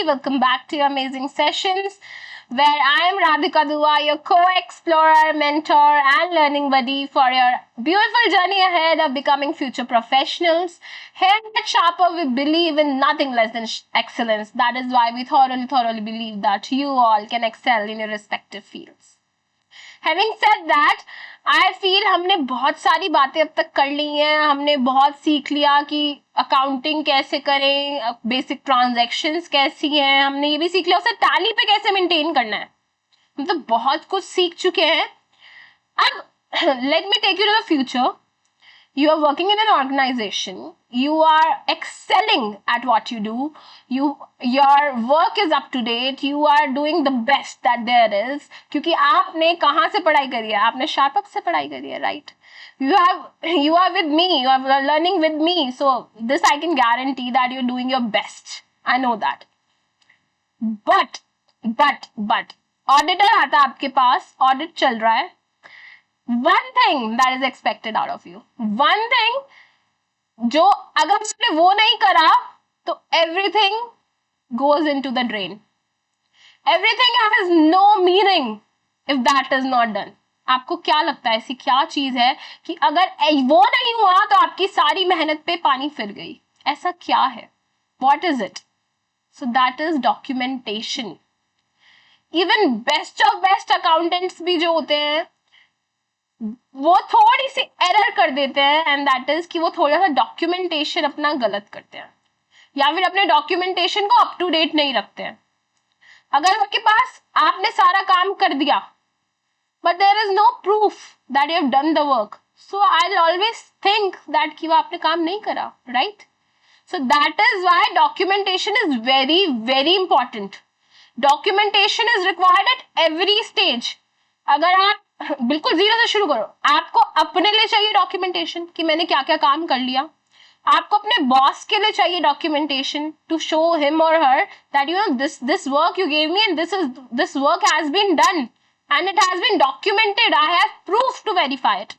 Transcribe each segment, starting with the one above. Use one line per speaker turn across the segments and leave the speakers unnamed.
everybody. Welcome back to your amazing sessions where I am Radhika Dua, your co-explorer, mentor and learning buddy for your beautiful journey ahead of becoming future professionals. Here at Sharper, we believe in nothing less than excellence. That is why we thoroughly believe that you all can excel in your respective fields. Having said that, I feel हमने बहुत सारी बातें अब तक कर ली हैं. हमने बहुत सीख लिया कि अकाउंटिंग कैसे करें, बेसिक ट्रांजैक्शंस कैसी हैं. हमने ये भी सीख लिया उसे टैली पे कैसे मेंटेन करना है. मतलब बहुत कुछ सीख चुके हैं. अब let me take you to the future. You are working in an organization. You are excelling at what you do. Your work is up to date. You are doing the best that there is. क्योंकि आपने कहाँ से पढ़ाई करी है? आपने शार्पअप से पढ़ाई करी है, right? You are with me. You are learning with me. So this I can guarantee that you're doing your best. I know that. But auditor आता है आपके पास. Audit चल रहा है. One thing that is expected out of you. One thing जो अगर आपने वो नहीं करा तो everything goes into the drain. Everything has no meaning if that is not done. आपको क्या लगता है ऐसी क्या चीज है कि अगर वो नहीं हुआ तो आपकी सारी मेहनत पे पानी फिर गई? ऐसा क्या है? What is it? So that is documentation. Even best of best accountants भी जो होते हैं वो थोड़ी सी एरर कर देते हैं एंड दैट इज कि वो थोड़ा सा डॉक्यूमेंटेशन अपना गलत करते हैं या फिर अपने डॉक्यूमेंटेशन को अप टू डेट नहीं रखते हैं. अगर आपके पास आपने सारा काम कर दिया but there is no proof that you have done the work, so I will always think that कि वो आपने काम नहीं करा, right? So that is why documentation is very very important. Documentation is required at every stage. अगर आप बिल्कुल zero से शुरू करो, आपको अपने लिए चाहिए डॉक्यूमेंटेशन कि मैंने क्या क्या काम कर लिया. आपको अपने बॉस के लिए चाहिए डॉक्यूमेंटेशन टू शो हिम और her that you know this work you gave me and this work has been done and it has been documented. I have proof to verify it.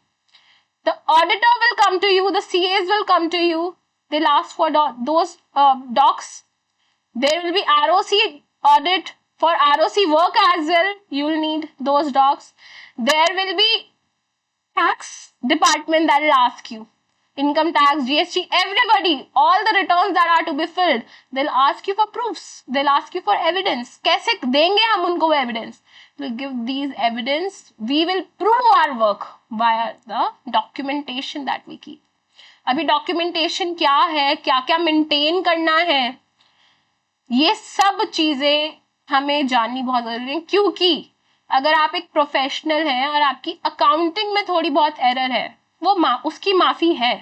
The auditor will come to you, the CS will come to you, they will ask for those docs. There will be ROC audit. For ROC work as well, you will need those docs. There will be tax department that will ask you. Income tax, GST, everybody, all the returns that are to be filled, they'll ask you for proofs. They'll ask you for evidence. कैसे देंगे हम उनको वो evidence? We'll give these evidence. We will prove our work via the documentation that we keep. अभी documentation क्या है, क्या क्या maintain करना है, ये सब चीजें हमें जाननी बहुत जरूरी है. क्योंकि अगर आप एक प्रोफेशनल हैं और आपकी अकाउंटिंग में थोड़ी बहुत एरर है, वो उसकी माफी है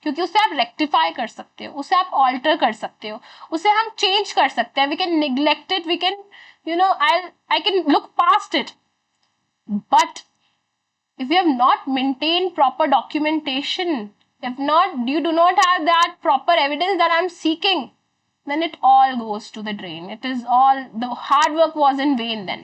क्योंकि उसे आप रेक्टिफाई कर सकते हो, उसे आप ऑल्टर कर सकते हो, उसे हम चेंज कर सकते हैं. We can neglect it, we can I can look past it. But if you have not maintained proper documentation, if not, you do not have that proper evidence that I'm seeking, then it all goes to the drain. It is all, the hard work was in vain then.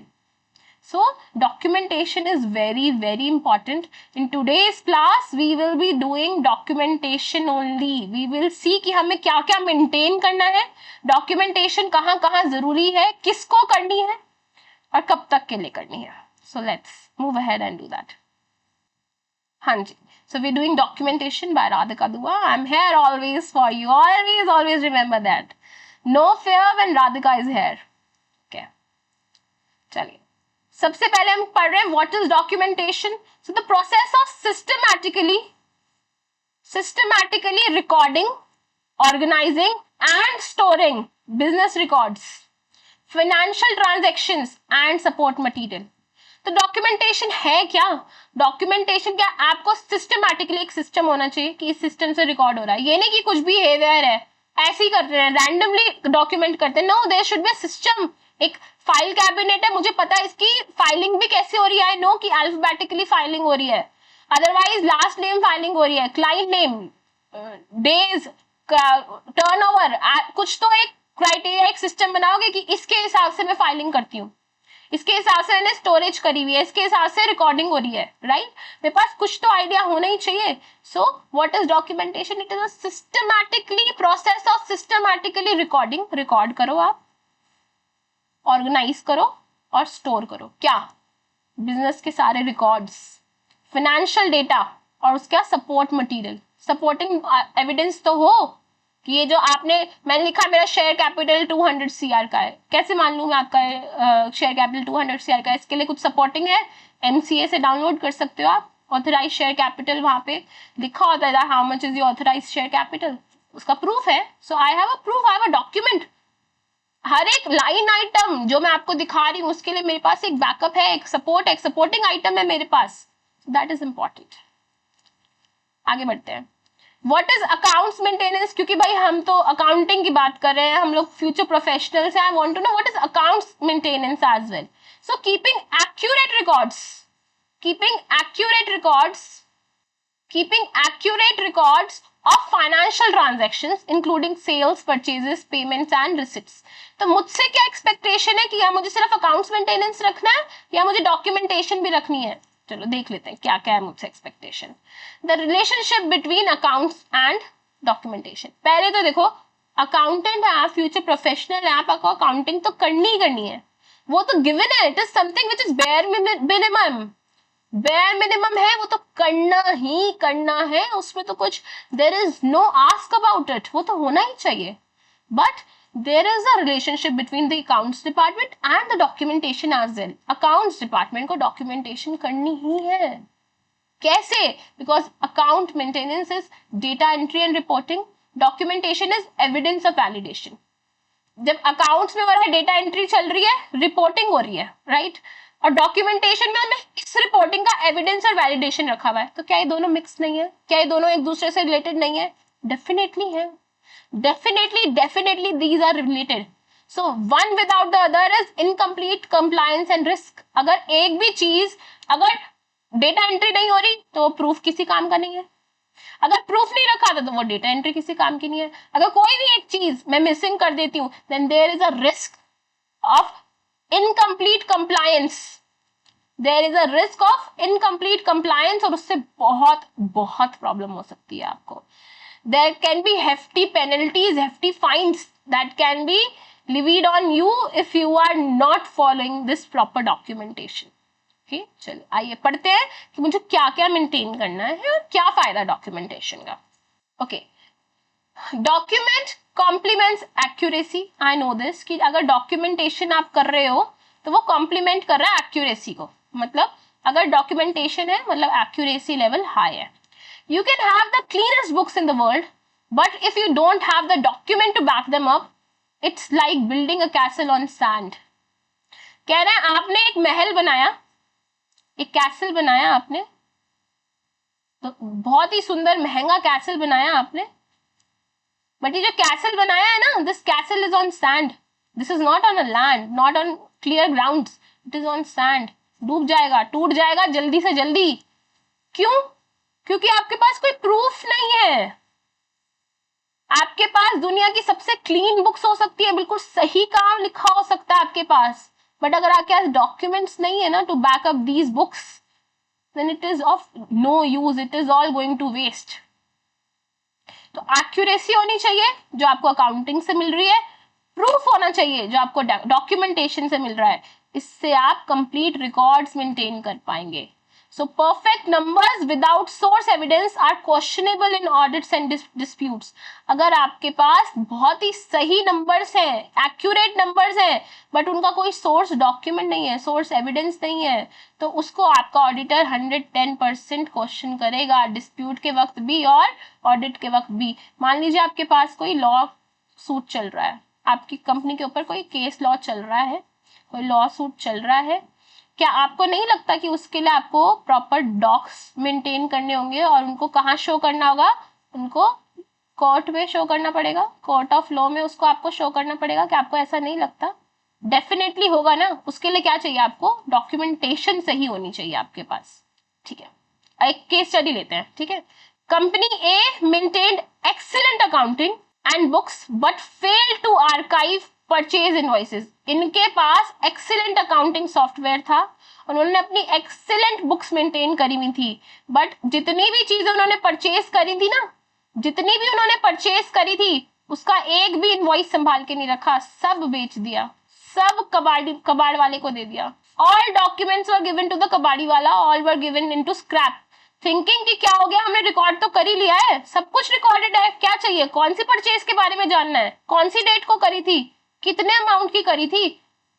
So documentation is very very important. In today's class we will be doing documentation only. We will see कि हमें क्या क्या maintain करना है, documentation कहाँ कहाँ जरूरी है, किसको करनी है और कब तक के लिए करनी है. So let's move ahead and do that. हाँ जी. So we're doing documentation by Radhika Dua. I'm here always for you. Always remember that. No fear when Radhika is here. Okay. चलिए. सबसे पहले हम पढ़ रहे हैं what is documentation. So the process of systematically recording, organizing and storing business records, financial transactions and support material. तो documentation है क्या? डॉक्यूमेंटेशन क्या, आपको सिस्टमैटिकली एक सिस्टम होना चाहिए कि इस सिस्टम से रिकॉर्ड हो रहा है. ये नहीं कि कुछ भी बिहेवियर है ऐसे ही कर रहे हैं, रैंडमली डॉक्यूमेंट करते हैं. No, there should be system. एक फाइल कैबिनेट है, मुझे पता है इसकी फाइलिंग भी कैसे हो रही है. आई नो कि अल्फाबेटिकली फाइलिंग हो रही है, अदरवाइज लास्ट नेम फाइलिंग हो रही है, क्लाइंट नेम, डेज, टर्नओवर, कुछ तो एक क्राइटेरिया, एक सिस्टम बनाओगे कि इसके हिसाब से मैं फाइलिंग करती हूँ, इसके हिसाब से मैंने स्टोरेज करी हुई है, इसके हिसाब से रिकॉर्डिंग हो रही है, राइट? मेरे पास कुछ तो आइडिया होना ही चाहिए. So what is documentation? It is a systematically process of systematically recording. Record करो आप, ऑर्गेनाइज करो और स्टोर करो। क्या? बिजनेस के सारे रिकॉर्ड्स, फाइनेंशियल डेटा और उसका सपोर्ट मटेरियल, सपोर्टिंग एविडेंस तो हो कि ये जो आपने, मैंने लिखा मेरा शेयर कैपिटल 200 सीआर का है, कैसे मान लूं मैं आपका शेयर कैपिटल 200 सीआर का है? इसके लिए कुछ सपोर्टिंग है, एमसीए से डाउनलोड कर सकते हो आप। ऑथराइज शेयर कैपिटल वहां पे लिखा होता है how much is your authorise share capital, उसका प्रूफ है। So I have a proof, I have a document. हर एक लाइन आइटम जो मैं आपको दिखा रही हूँ उसके लिए मेरे पास एक बैकअप है, एक सपोर्ट, एक सपोर्टिंग आइटम है मेरे पास। That is important. आगे बढ़ते हैं। What is accounts maintenance? क्योंकि भाई हम तो अकाउंटिंग की बात कर रहे हैं, हम लोग फ्यूचर प्रोफेशनल्स हैं। I want to know what is accounts maintenance as well. So keeping accurate records, keeping accurate records, keeping accurate records of financial transactions including sales, purchases, payments and receipts। तो मुझसे क्या expectation है कि या मुझे सिर्फ accounts maintenance रखना है या मुझे डॉक्यूमेंटेशन भी रखनी है? चलो देख लेते हैं क्या क्या है मुझसे expectation. The relationship between accounts and documentation. पहले तो देखो, अकाउंटेंट है आप, फ्यूचर प्रोफेशनल है आप, आपको अकाउंटिंग तो करनी ही करनी है, वो तो गिवन है। It is something which is bare minimum, bare minimum है, वो तो करना ही करना है, उसमें तो कुछ there is no ask about it, वो तो होना ही चाहिए। But there is a relationship between the accounts department and the documentation as well. Accounts department को डॉक्यूमेंटेशन करनी ही है। कैसे? Because account maintenance is data entry and reporting, documentation is evidence of validation. जब अकाउंट्स में हमारा data entry चल रही है, रिपोर्टिंग हो रही है, राइट, और डॉक्यूमेंटेशन में हमने इस रिपोर्टिंग का एविडेंस और वैलिडेशन रखा हुआ है, तो क्या ये दोनों मिक्स नहीं है? क्या ये दोनों एक दूसरे से रिलेटेड नहीं है? डेफिनेटली है, definitely these are related. So one without the other is incomplete compliance and risk. अगर एक भी चीज, अगर डेटा एंट्री नहीं हो रही तो प्रूफ किसी काम का नहीं है, अगर प्रूफ नहीं रखा था तो वो डेटा एंट्री किसी काम की नहीं है। अगर कोई भी एक चीज मैं मिसिंग कर देती हूँ, then there is a risk of incomplete compliance, there is a risk of incomplete compliance, और उससे बहुत बहुत प्रॉब्लम हो सकती है आपको। There can be hefty penalties, hefty fines that can be levied on you if you are not following this proper documentation। okay, चलिए आइए पढ़ते हैं कि मुझे क्या क्या मेंटेन करना है और क्या फायदा डॉक्यूमेंटेशन का। Okay, document complements accuracy. I know this कि अगर डॉक्यूमेंटेशन आप कर रहे हो तो वो कॉम्प्लीमेंट कर रहा है एक्यूरेसी को। मतलब अगर डॉक्यूमेंटेशन है मतलब एक्यूरेसी लेवल हाई है। You can have the cleanest books in the world, but if you don't have the document to back them up, it's like building a castle on sand. कह रहे हैं आपने एक महल बनाया, एक कैसल बनाया आपने, तो बहुत ही सुंदर महंगा कैसल बनाया आपने, बट ये जो कैसल बनाया है ना, this castle is on sand, this is not on a land, not on clear grounds, it is on sand. डूब जाएगा, टूट जाएगा जल्दी से जल्दी। क्यों? क्योंकि आपके पास कोई प्रूफ नहीं है। आपके पास दुनिया की सबसे क्लीन बुक्स हो सकती है, बिल्कुल सही काम लिखा हो सकता है आपके पास, बट अगर आपके पास डॉक्यूमेंट्स नहीं है ना to back up these books, then it is of no use, it is all going to waste. तो एक्यूरेसी होनी चाहिए जो आपको अकाउंटिंग से मिल रही है, प्रूफ होना चाहिए जो आपको डॉक्यूमेंटेशन से मिल रहा है, इससे आप कंप्लीट रिकॉर्ड्स मेंटेन कर पाएंगे। So perfect numbers without source evidence are questionable in audits and disputes। अगर आपके पास बहुत ही सही नंबर्स हैं, एक्यूरेट नंबर्स हैं, बट उनका कोई सोर्स डॉक्यूमेंट नहीं है, सोर्स एविडेंस नहीं है, तो उसको आपका ऑडिटर 110% क्वेश्चन करेगा, डिस्प्यूट के वक्त भी और ऑडिट के वक्त भी। मान लीजिए आपके पास कोई लॉ सूट चल रहा है, आपकी कंपनी के ऊपर कोई केस लॉ चल रहा है, कोई लॉ सूट चल रहा है, क्या आपको नहीं लगता कि उसके लिए आपको प्रॉपर डॉक्स मेंटेन करने होंगे और उनको कहाँ शो करना होगा? उनको कोर्ट में शो करना पड़ेगा, कोर्ट ऑफ लॉ में उसको आपको शो करना पड़ेगा। क्या आपको ऐसा नहीं लगता? डेफिनेटली होगा ना। उसके लिए क्या चाहिए आपको? डॉक्यूमेंटेशन सही होनी चाहिए आपके पास। ठीक है, एक केस स्टडी लेते हैं। ठीक है, company a maintained excellent accounting and books but fail to archive purchase invoices. इनके पास एक्सीलेंट अकाउंटिंग सॉफ्टवेयर था, उन्होंने अपनी एक्सीलेंट बुक्स मेंटेन करी हुई थी, बट जितनी भी चीजें उन्होंने परचेज करी थी ना, जितनी भी उन्होंने परचेज करी थी, उसका एक भी इनवॉइस संभाल के नहीं रखा, सब बेच दिया, सब कबाड़ वाले को दे दिया। All documents were given to the कबाड़ी वाला, all were given into scrap, thinking कि क्या हो गया, हमने रिकॉर्ड तो कर ही लिया है, सब कुछ रिकॉर्डेड है, क्या चाहिए, कौन सी परचेज के बारे में जानना है, कौन सी डेट को करी थी, कितने अमाउंट की करी थी,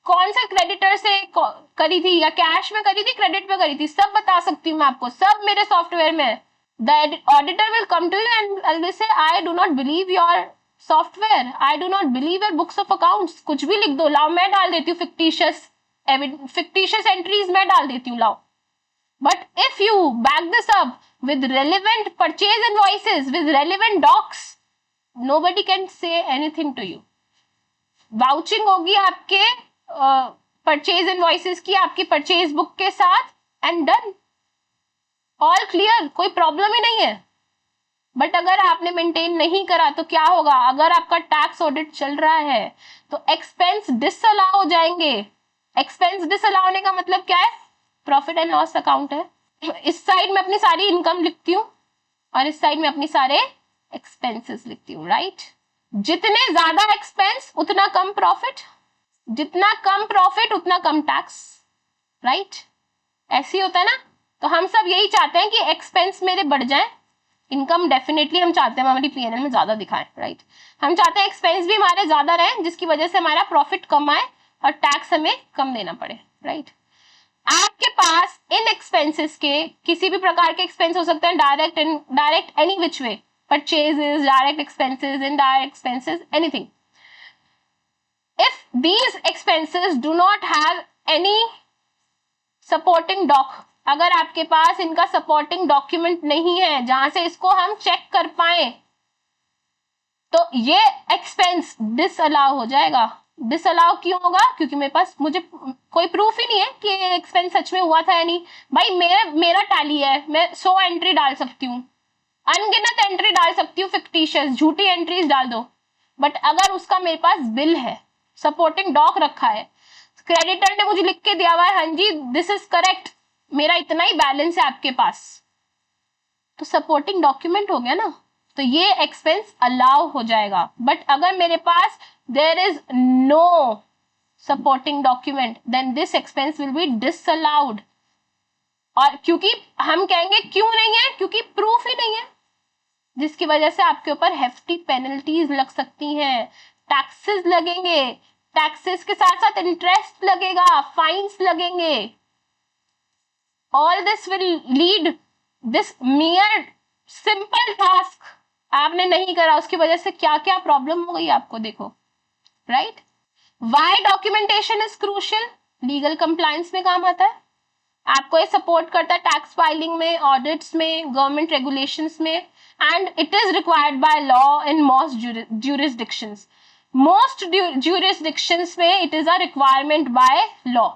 कौन सा क्रेडिटर से करी थी, या कैश में करी थी, क्रेडिट में करी थी, सब बता सकती हूँ मैं आपको, सब मेरे सॉफ्टवेयर में है। The auditor will come to you and will say, I do not believe your software, I do not believe your books of accounts, कुछ भी लिख दो, लाओ मैं डाल देती हूँ fictitious entries मैं डाल देती हूँ, लाओ। But if you back this up with relevant purchase invoices, with relevant docs, nobody can say anything to you. Vouching होगी आपके purchase invoices की, आपकी purchase book के साथ, and done. ऑल क्लियर, कोई प्रॉब्लम ही नहीं है। बट अगर आपने मेंटेन नहीं करा तो क्या होगा, अगर आपका टैक्स ऑडिट चल रहा है तो एक्सपेंस डिसअलाउ हो जाएंगे। एक्सपेंस डिसअलाउ होने का मतलब क्या है, प्रॉफिट एंड लॉस अकाउंट है, इस साइड में अपनी सारी इनकम लिखती हूँ और इस साइड में अपनी सारे एक्सपेंसेस लिखती हूँ, राइट। जितने ज्यादा एक्सपेंस उतना कम प्रॉफिट, जितना कम प्रॉफिट उतना कम टैक्स, राइट। ऐसे ही होता है ना। तो हम सब यही चाहते हैं कि एक्सपेंस मेरे बढ़ जाए, इनकम डेफिनेटली हम चाहते हैं हमारी पीएनएल में ज्यादा दिखाएं, राइट। हम चाहते हैं एक्सपेंस भी हमारे ज्यादा रहे जिसकी वजह से हमारा प्रॉफिट कम आए और टैक्स हमें कम देना पड़े, राइट। आपके पास इन एक्सपेंसेस के किसी भी प्रकार के एक्सपेंस हो सकते हैं, direct any which way, purchases, direct expenses, indirect expenses, anything. If these expenses do not have any supporting doc, अगर आपके पास इनका सपोर्टिंग डॉक्यूमेंट नहीं है जहां से इसको हम चेक कर पाए, तो ये एक्सपेंस डिसअलाउ हो जाएगा। डिसअलाउ क्यों होगा, क्योंकि मेरे पास मुझे कोई प्रूफ ही नहीं है कि एक्सपेंस सच में हुआ था या नहीं। भाई मेरा टैली है, मैं 100 एंट्री डाल सकती हूँ, अनगिनत एंट्री डाल सकती हूँ, फिक्टिशियस झूठी एंट्रीज डाल दो, बट अगर उसका मेरे पास बिल है, सपोर्टिंग डॉक रखा है, क्रेडिटर ने मुझे लिख के दिया हुआ है, हाँ जी दिस इज करेक्ट, मेरा इतना ही बैलेंस है आपके पास, तो सपोर्टिंग डॉक्यूमेंट हो गया ना, तो ये एक्सपेंस अलाउ हो जाएगा। बट अगर मेरे पास there is no supporting document then this expense will be disallowed. और क्योंकि हम कहेंगे क्यों नहीं है, क्योंकि प्रूफ ही नहीं है, जिसकी वजह से आपके ऊपर हेफ्टी पेनल्टीज लग सकती हैं, टैक्सेस लगेंगे, टैक्सेस के साथ साथ इंटरेस्ट लगेगा, फाइन्स लगेंगे। All this will lead this mere simple task आपने नहीं करा, उसकी वजह से क्या क्या प्रॉब्लम हो गई आपको, देखो, right. Why documentation is crucial? Legal compliance में काम आता है, आपको ये सपोर्ट करता है टैक्स फाइलिंग में, ऑडिट्स में, गवर्नमेंट रेगुलेशंस में, and it is required by law in most jurisdictions. Most jurisdictions में it is a requirement by law.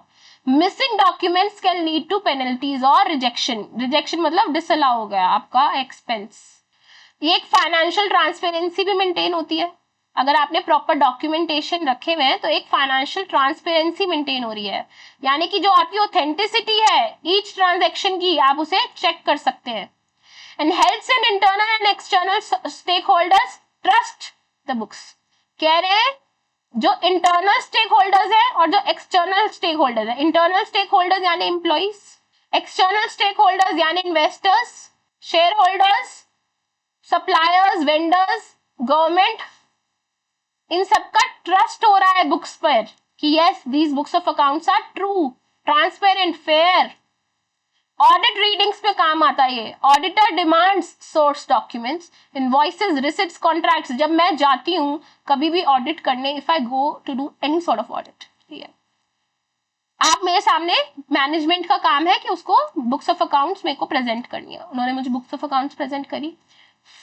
Missing documents can lead to penalties और रिजेक्शन। रिजेक्शन मतलब disallow हो गया आपका expense. ये एक फाइनेंशियल ट्रांसपेरेंसी भी मेंटेन होती है, अगर आपने प्रॉपर डॉक्यूमेंटेशन रखे हुए हैं तो एक फाइनेंशियल ट्रांसपेरेंसी मेंटेन हो रही है, यानी कि जो आपकी ऑथेंटिसिटी है ईच ट्रांजैक्शन की, आप उसे चेक कर सकते हैं। And helps in internal and external stakeholders trust the books. कह रहे हैं जो इंटरनल स्टेक होल्डर्स है और जो एक्सटर्नल स्टेक होल्डर्स है, इंटरनल स्टेक होल्डर्स यानी एम्प्लॉइज, एक्सटर्नल स्टेक होल्डर्स यानी investors, shareholders, suppliers, vendors, government, इन सबका ट्रस्ट हो रहा है बुक्स पर कि yes these books of accounts are true, transparent, fair. Audit readings में काम आता है ये। Auditor demands source documents, invoices, receipts, contracts. जब मैं जाती हूँ कभी भी ऑडिट करने, if I go to do any sort of audit, ठीक है, आप मेरे सामने, मैनेजमेंट का काम है कि उसको बुक्स ऑफ अकाउंट्स मेरे को प्रेजेंट करनी है। उन्होंने मुझे बुक्स ऑफ अकाउंट्स प्रेजेंट करी।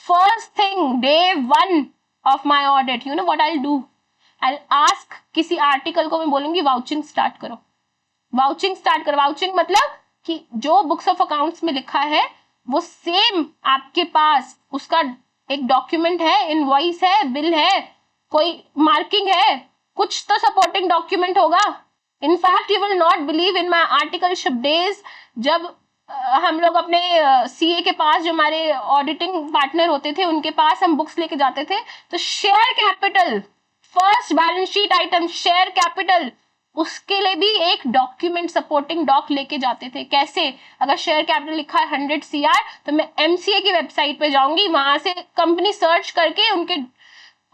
First thing, day 1 of my audit, you know what I do, I ask, किसी आर्टिकल को मैं बोलूंगी वाउचिंग स्टार्ट करो, वाउचिंग स्टार्ट करो। वाउचिंग मतलब कि जो बुक्स ऑफ अकाउंट्स में लिखा है वो सेम आपके पास उसका एक डॉक्यूमेंट है, इनवॉइस है, बिल है, कोई मार्किंग है, कुछ तो सपोर्टिंग डॉक्यूमेंट होगा। In fact you will not believe in my articleship days, जब हम लोग अपने सीए के पास, जो हमारे ऑडिटिंग पार्टनर होते थे, उनके पास हम बुक्स लेके जाते थे, तो share capital, first balance sheet item share capital उसके लिए भी एक डॉक्यूमेंट सपोर्टिंग डॉक लेके जाते थे। कैसे? अगर शेयर कैपिटल लिखा है 100 CR तो मैं MCA की वेबसाइट पे जाऊंगी, वहां से कंपनी सर्च करके उनके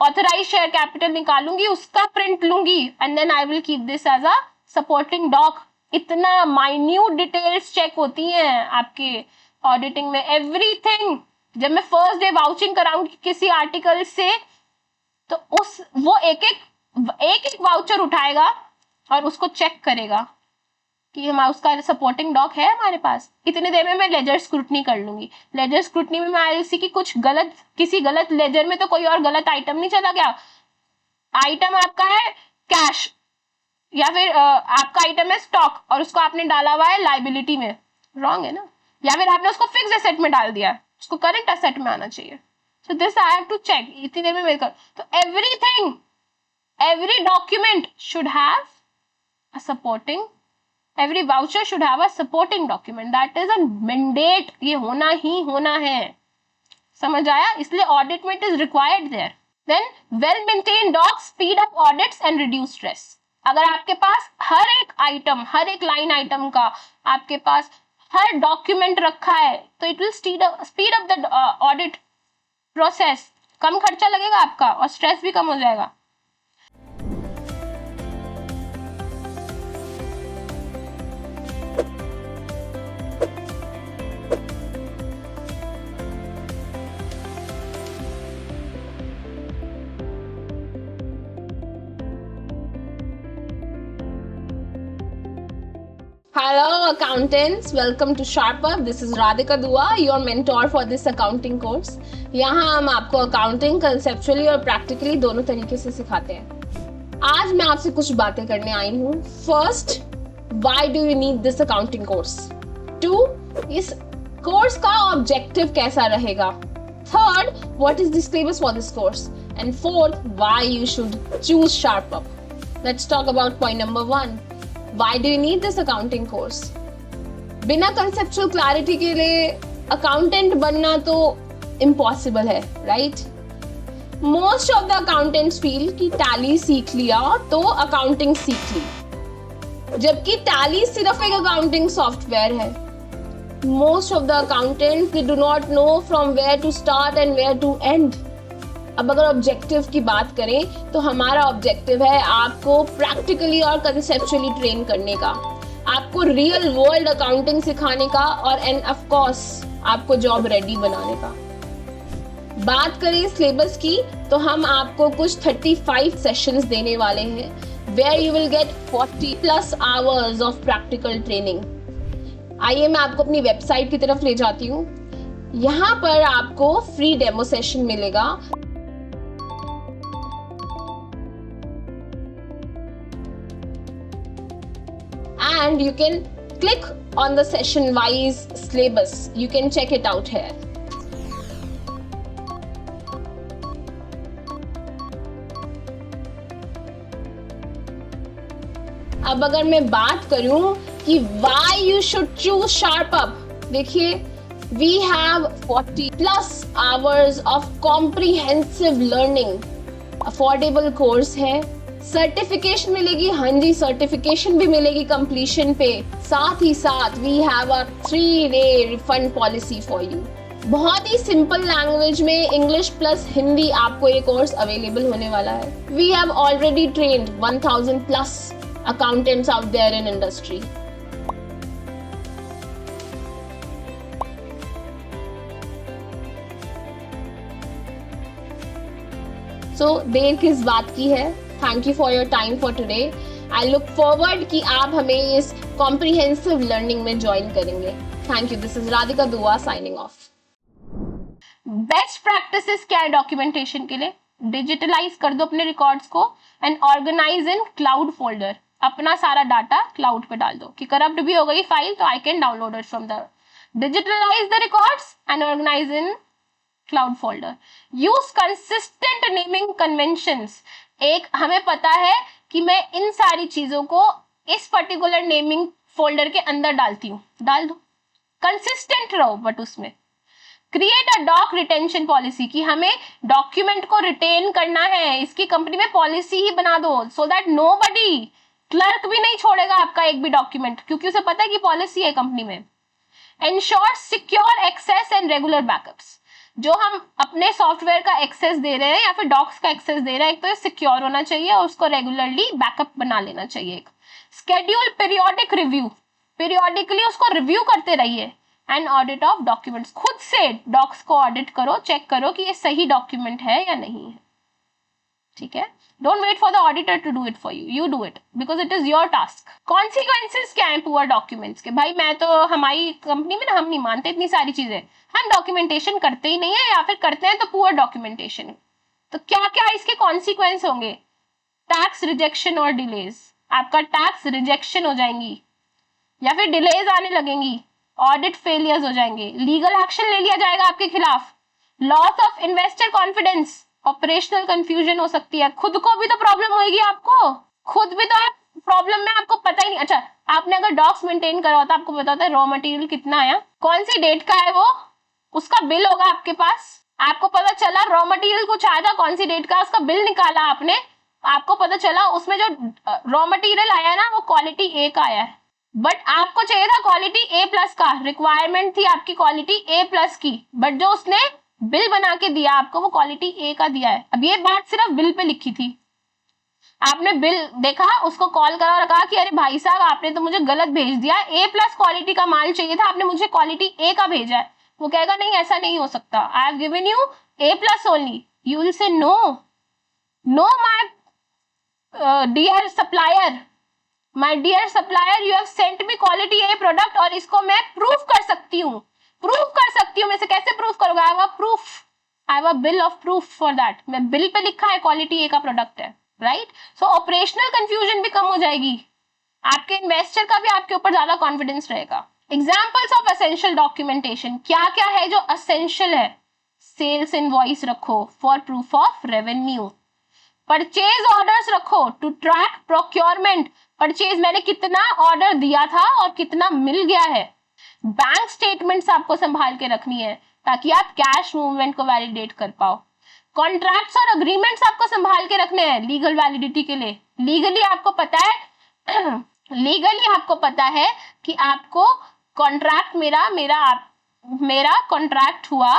ऑथराइज शेयर कैपिटल निकालूंगी, उसका प्रिंट लूंगी and then I will keep this as a supporting doc. इतना माइन्यूट डिटेल्स चेक होती हैं आपके ऑडिटिंग में, एवरीथिंग। जब मैं फर्स्ट डे वाउचिंग कराऊंगी किसी आर्टिकल से तो वो एक एक वाउचर उठाएगा और उसको चेक करेगा कि हमारा उसका सपोर्टिंग डॉक है हमारे पास। इतनी देर में मैं लेजर स्क्रूटनी कर लूंगी। लेजर स्क्रूटनी में मैं आईएलसी की किसी गलत लेजर में तो कोई और गलत आइटम नहीं चला गया। आइटम आपका है कैश या फिर आपका आइटम है स्टॉक और उसको आपने डाला हुआ है लाइबिलिटी में, रॉन्ग है ना? या फिर आपने उसको फिक्स एसेट में डाल दिया, उसको करंट एसेट में आना चाहिए। So this I have to check. इतनी देर में मेरे कर तो everything, every document should have a supporting, every voucher should have a supporting document. That is a mandate. ये होना ही होना है। समझ आया? इसलिए auditment is required there. Then well maintained docs speed up audits and reduce stress. अगर आपके पास हर एक आइटम, हर एक लाइन आइटम का आपके पास हर डॉक्यूमेंट रखा है तो it will speed up the audit process. कम खर्चा लगेगा आपका और स्ट्रेस भी कम हो जाएगा। Hello accountants, welcome to SharpUp. This is Radhika Dua, your mentor for this accounting course. यहाँ हम आपको अकाउंटिंग कंसेप्चुअली और प्रैक्टिकली दोनों तरीके से सिखाते हैं। आज मैं आपसे कुछ बातें करने आई हूँ। First, why do you need this accounting course? 2, इस कोर्स का ऑब्जेक्टिव कैसा रहेगा? Third, what is the syllabus for this course? And fourth, why you should choose SharpUp. Let's talk about point number 1. Why do you need this accounting course? बिना conceptual clarity के लिए accountant बनना तो impossible है, right? Most of the accountants feel कि tally सीख लिया तो accounting सीख ली, जबकि tally सिर्फ एक accounting software है। Most of the accountants they do not know from where to start and where to end. अब अगर ऑब्जेक्टिव की बात करें तो हमारा ऑब्जेक्टिव है आपको प्रैक्टिकली और कंसेप्चुअली ट्रेन करने का, आपको रियल वर्ल्ड अकाउंटिंग सिखाने का और एंड ऑफ कोर्स आपको जॉब रेडी बनाने का। बात करें सिलेबस की तो हम आपको कुछ 35 सेशंस देने वाले हैं where you will get 40+ hours of practical training. आइए मैं आपको अपनी वेबसाइट की तरफ ले जाती हूँ। यहाँ पर आपको फ्री डेमो सेशन मिलेगा। And you can click on the session wise syllabus. You can check it out here. अब अगर मैं बात करूं कि why you should choose SharpUp, देखिए we have 40+ hours of comprehensive learning. Affordable course है, certification मिलेगी, हाँ जी सर्टिफिकेशन भी मिलेगी कंप्लीशन पे। साथ ही साथ we have a 3-day refund policy for you. बहुत ही सिंपल लैंग्वेज में इंग्लिश प्लस हिंदी आपको ये कोर्स अवेलेबल होने वाला है। We have already trained 1000+ accountants out there in industry. So देर किस बात की है? Thank you for your time for today. I look forward कि आप हमें इस comprehensive learning में join करेंगे. Thank you. This is Radhika Dua signing off. Best practices क्या है documentation के लिए? Digitalize कर दो अपने records को and organize in cloud folder. अपना सारा डाटा क्लाउड पे डाल दो कि करप्ट भी हो गई फाइल तो I can download it from the digitalize the records and organize in cloud folder. Use consistent naming conventions. एक हमें पता है कि मैं इन सारी चीजों को इस पर्टिकुलर नेमिंग फोल्डर के अंदर डालती हूँ, डाल दो, कंसिस्टेंट रहो। बट उसमें create a doc retention policy कि हमें डॉक्यूमेंट को रिटेन करना है, इसकी कंपनी में पॉलिसी ही बना दो सो दैट नोबडी क्लर्क भी नहीं छोड़ेगा आपका एक भी डॉक्यूमेंट, क्योंकि उसे पता है कि पॉलिसी है कंपनी में। Ensure secure access and regular backups, जो हम अपने सॉफ्टवेयर का एक्सेस दे रहे हैं या फिर डॉक्स का एक्सेस दे रहे हैं, एक तो ये सिक्योर होना चाहिए और उसको रेगुलरली बैकअप बना लेना चाहिए। स्केड्यूल पीरियोडिक रिव्यू, पीरियोडिकली उसको रिव्यू करते रहिए। एंड ऑडिट ऑफ डॉक्यूमेंट्स, खुद से डॉक्स को ऑडिट करो, चेक करो कि ये सही डॉक्यूमेंट है या नहीं है, ठीक है। Don't wait for the auditor to do it for you, you do it because it is your task. Consequences क्या है पुअर डॉक्यूमेंट्स के? भाई मैं तो, हमारी कंपनी में ना हम नहीं मानते इतनी सारी चीजें, हम डॉक्यूमेंटेशन करते ही नहीं है, या फिर करते हैं तो पुअर डॉक्यूमेंटेशन। तो क्या क्या इसके कॉन्सिक्वेंस होंगे? टैक्स रिजेक्शन और डिलेज, आपका टैक्स रिजेक्शन हो जाएंगी या फिर डिलेज आने लगेंगी, ऑडिट फेलियर्स हो जाएंगे, लीगल एक्शन ले लिया जाएगा आपके खिलाफ, loss of investor confidence, operational confusion हो सकती है, खुद को भी तो प्रॉब्लम होगी, आपको खुद भी तो प्रॉब्लम में, आपको पता ही नहीं। अच्छा, आपने अगर डॉक्स मेंटेन करा होता, आपको पता होता है रॉ मटेरियल कितना आया, कौन सी डेट का है वो, उसका बिल होगा आपके पास, आपको पता चला रॉ मटेरियल कुछ आया था, कौन सी डेट का, उसका बिल निकाला आपने, आपको पता चला उसमें जो रॉ मटेरियल आया ना वो क्वालिटी ए का आया है, बट आपको चाहिए था क्वालिटी ए प्लस का, रिक्वायरमेंट थी आपकी क्वालिटी ए प्लस की, बट जो उसने बिल बना के दिया आपको वो क्वालिटी ए का दिया है। अब ये बात सिर्फ बिल पे लिखी थी, आपने बिल देखा, उसको कॉल करा और कहा कि अरे भाई साहब आपने तो मुझे गलत भेज दिया, ए प्लस क्वालिटी का माल चाहिए था, आपने मुझे क्वालिटी ए का भेजा है। वो कहेगा नहीं ऐसा नहीं हो सकता, I have given you A plus only, you will say no, no my dear supplier, my dear supplier, you have sent me quality A product, और इसको मैं प्रूफ कर सकती हूँ, प्रूफ कर सकती हूँ, मैं से कैसे प्रूफ करूंगा, आई have a proof, I have a bill of proof for that, मैं बिल पे लिखा है क्वालिटी ए का प्रोडक्ट है, राइट। सो ऑपरेशनल कंफ्यूजन भी कम हो जाएगी, आपके इन्वेस्टर का भी आपके ऊपर ज्यादा कॉन्फिडेंस रहेगा। एग्जाम्पल्स ऑफ एसेंशियल डॉक्यूमेंटेशन, क्या क्या है जो एसेंशियल है? सेल्स इनवॉइस रखो for proof of revenue, purchase orders रखो टू ट्रैक प्रोक्योरमेंट, परचेज मैंने कितना ऑर्डर दिया था और कितना मिल गया है। बैंक स्टेटमेंट्स आपको संभाल के रखनी है ताकि आप कैश मूवमेंट को वैलिडेट कर पाओ। कॉन्ट्रैक्ट्स और अग्रीमेंट्स आपको संभाल के रखने हैं लीगल वैलिडिटी के लिए। लीगली आपको पता है लीगली आपको पता है कि आपको कॉन्ट्रैक्ट, मेरा कॉन्ट्रैक्ट हुआ,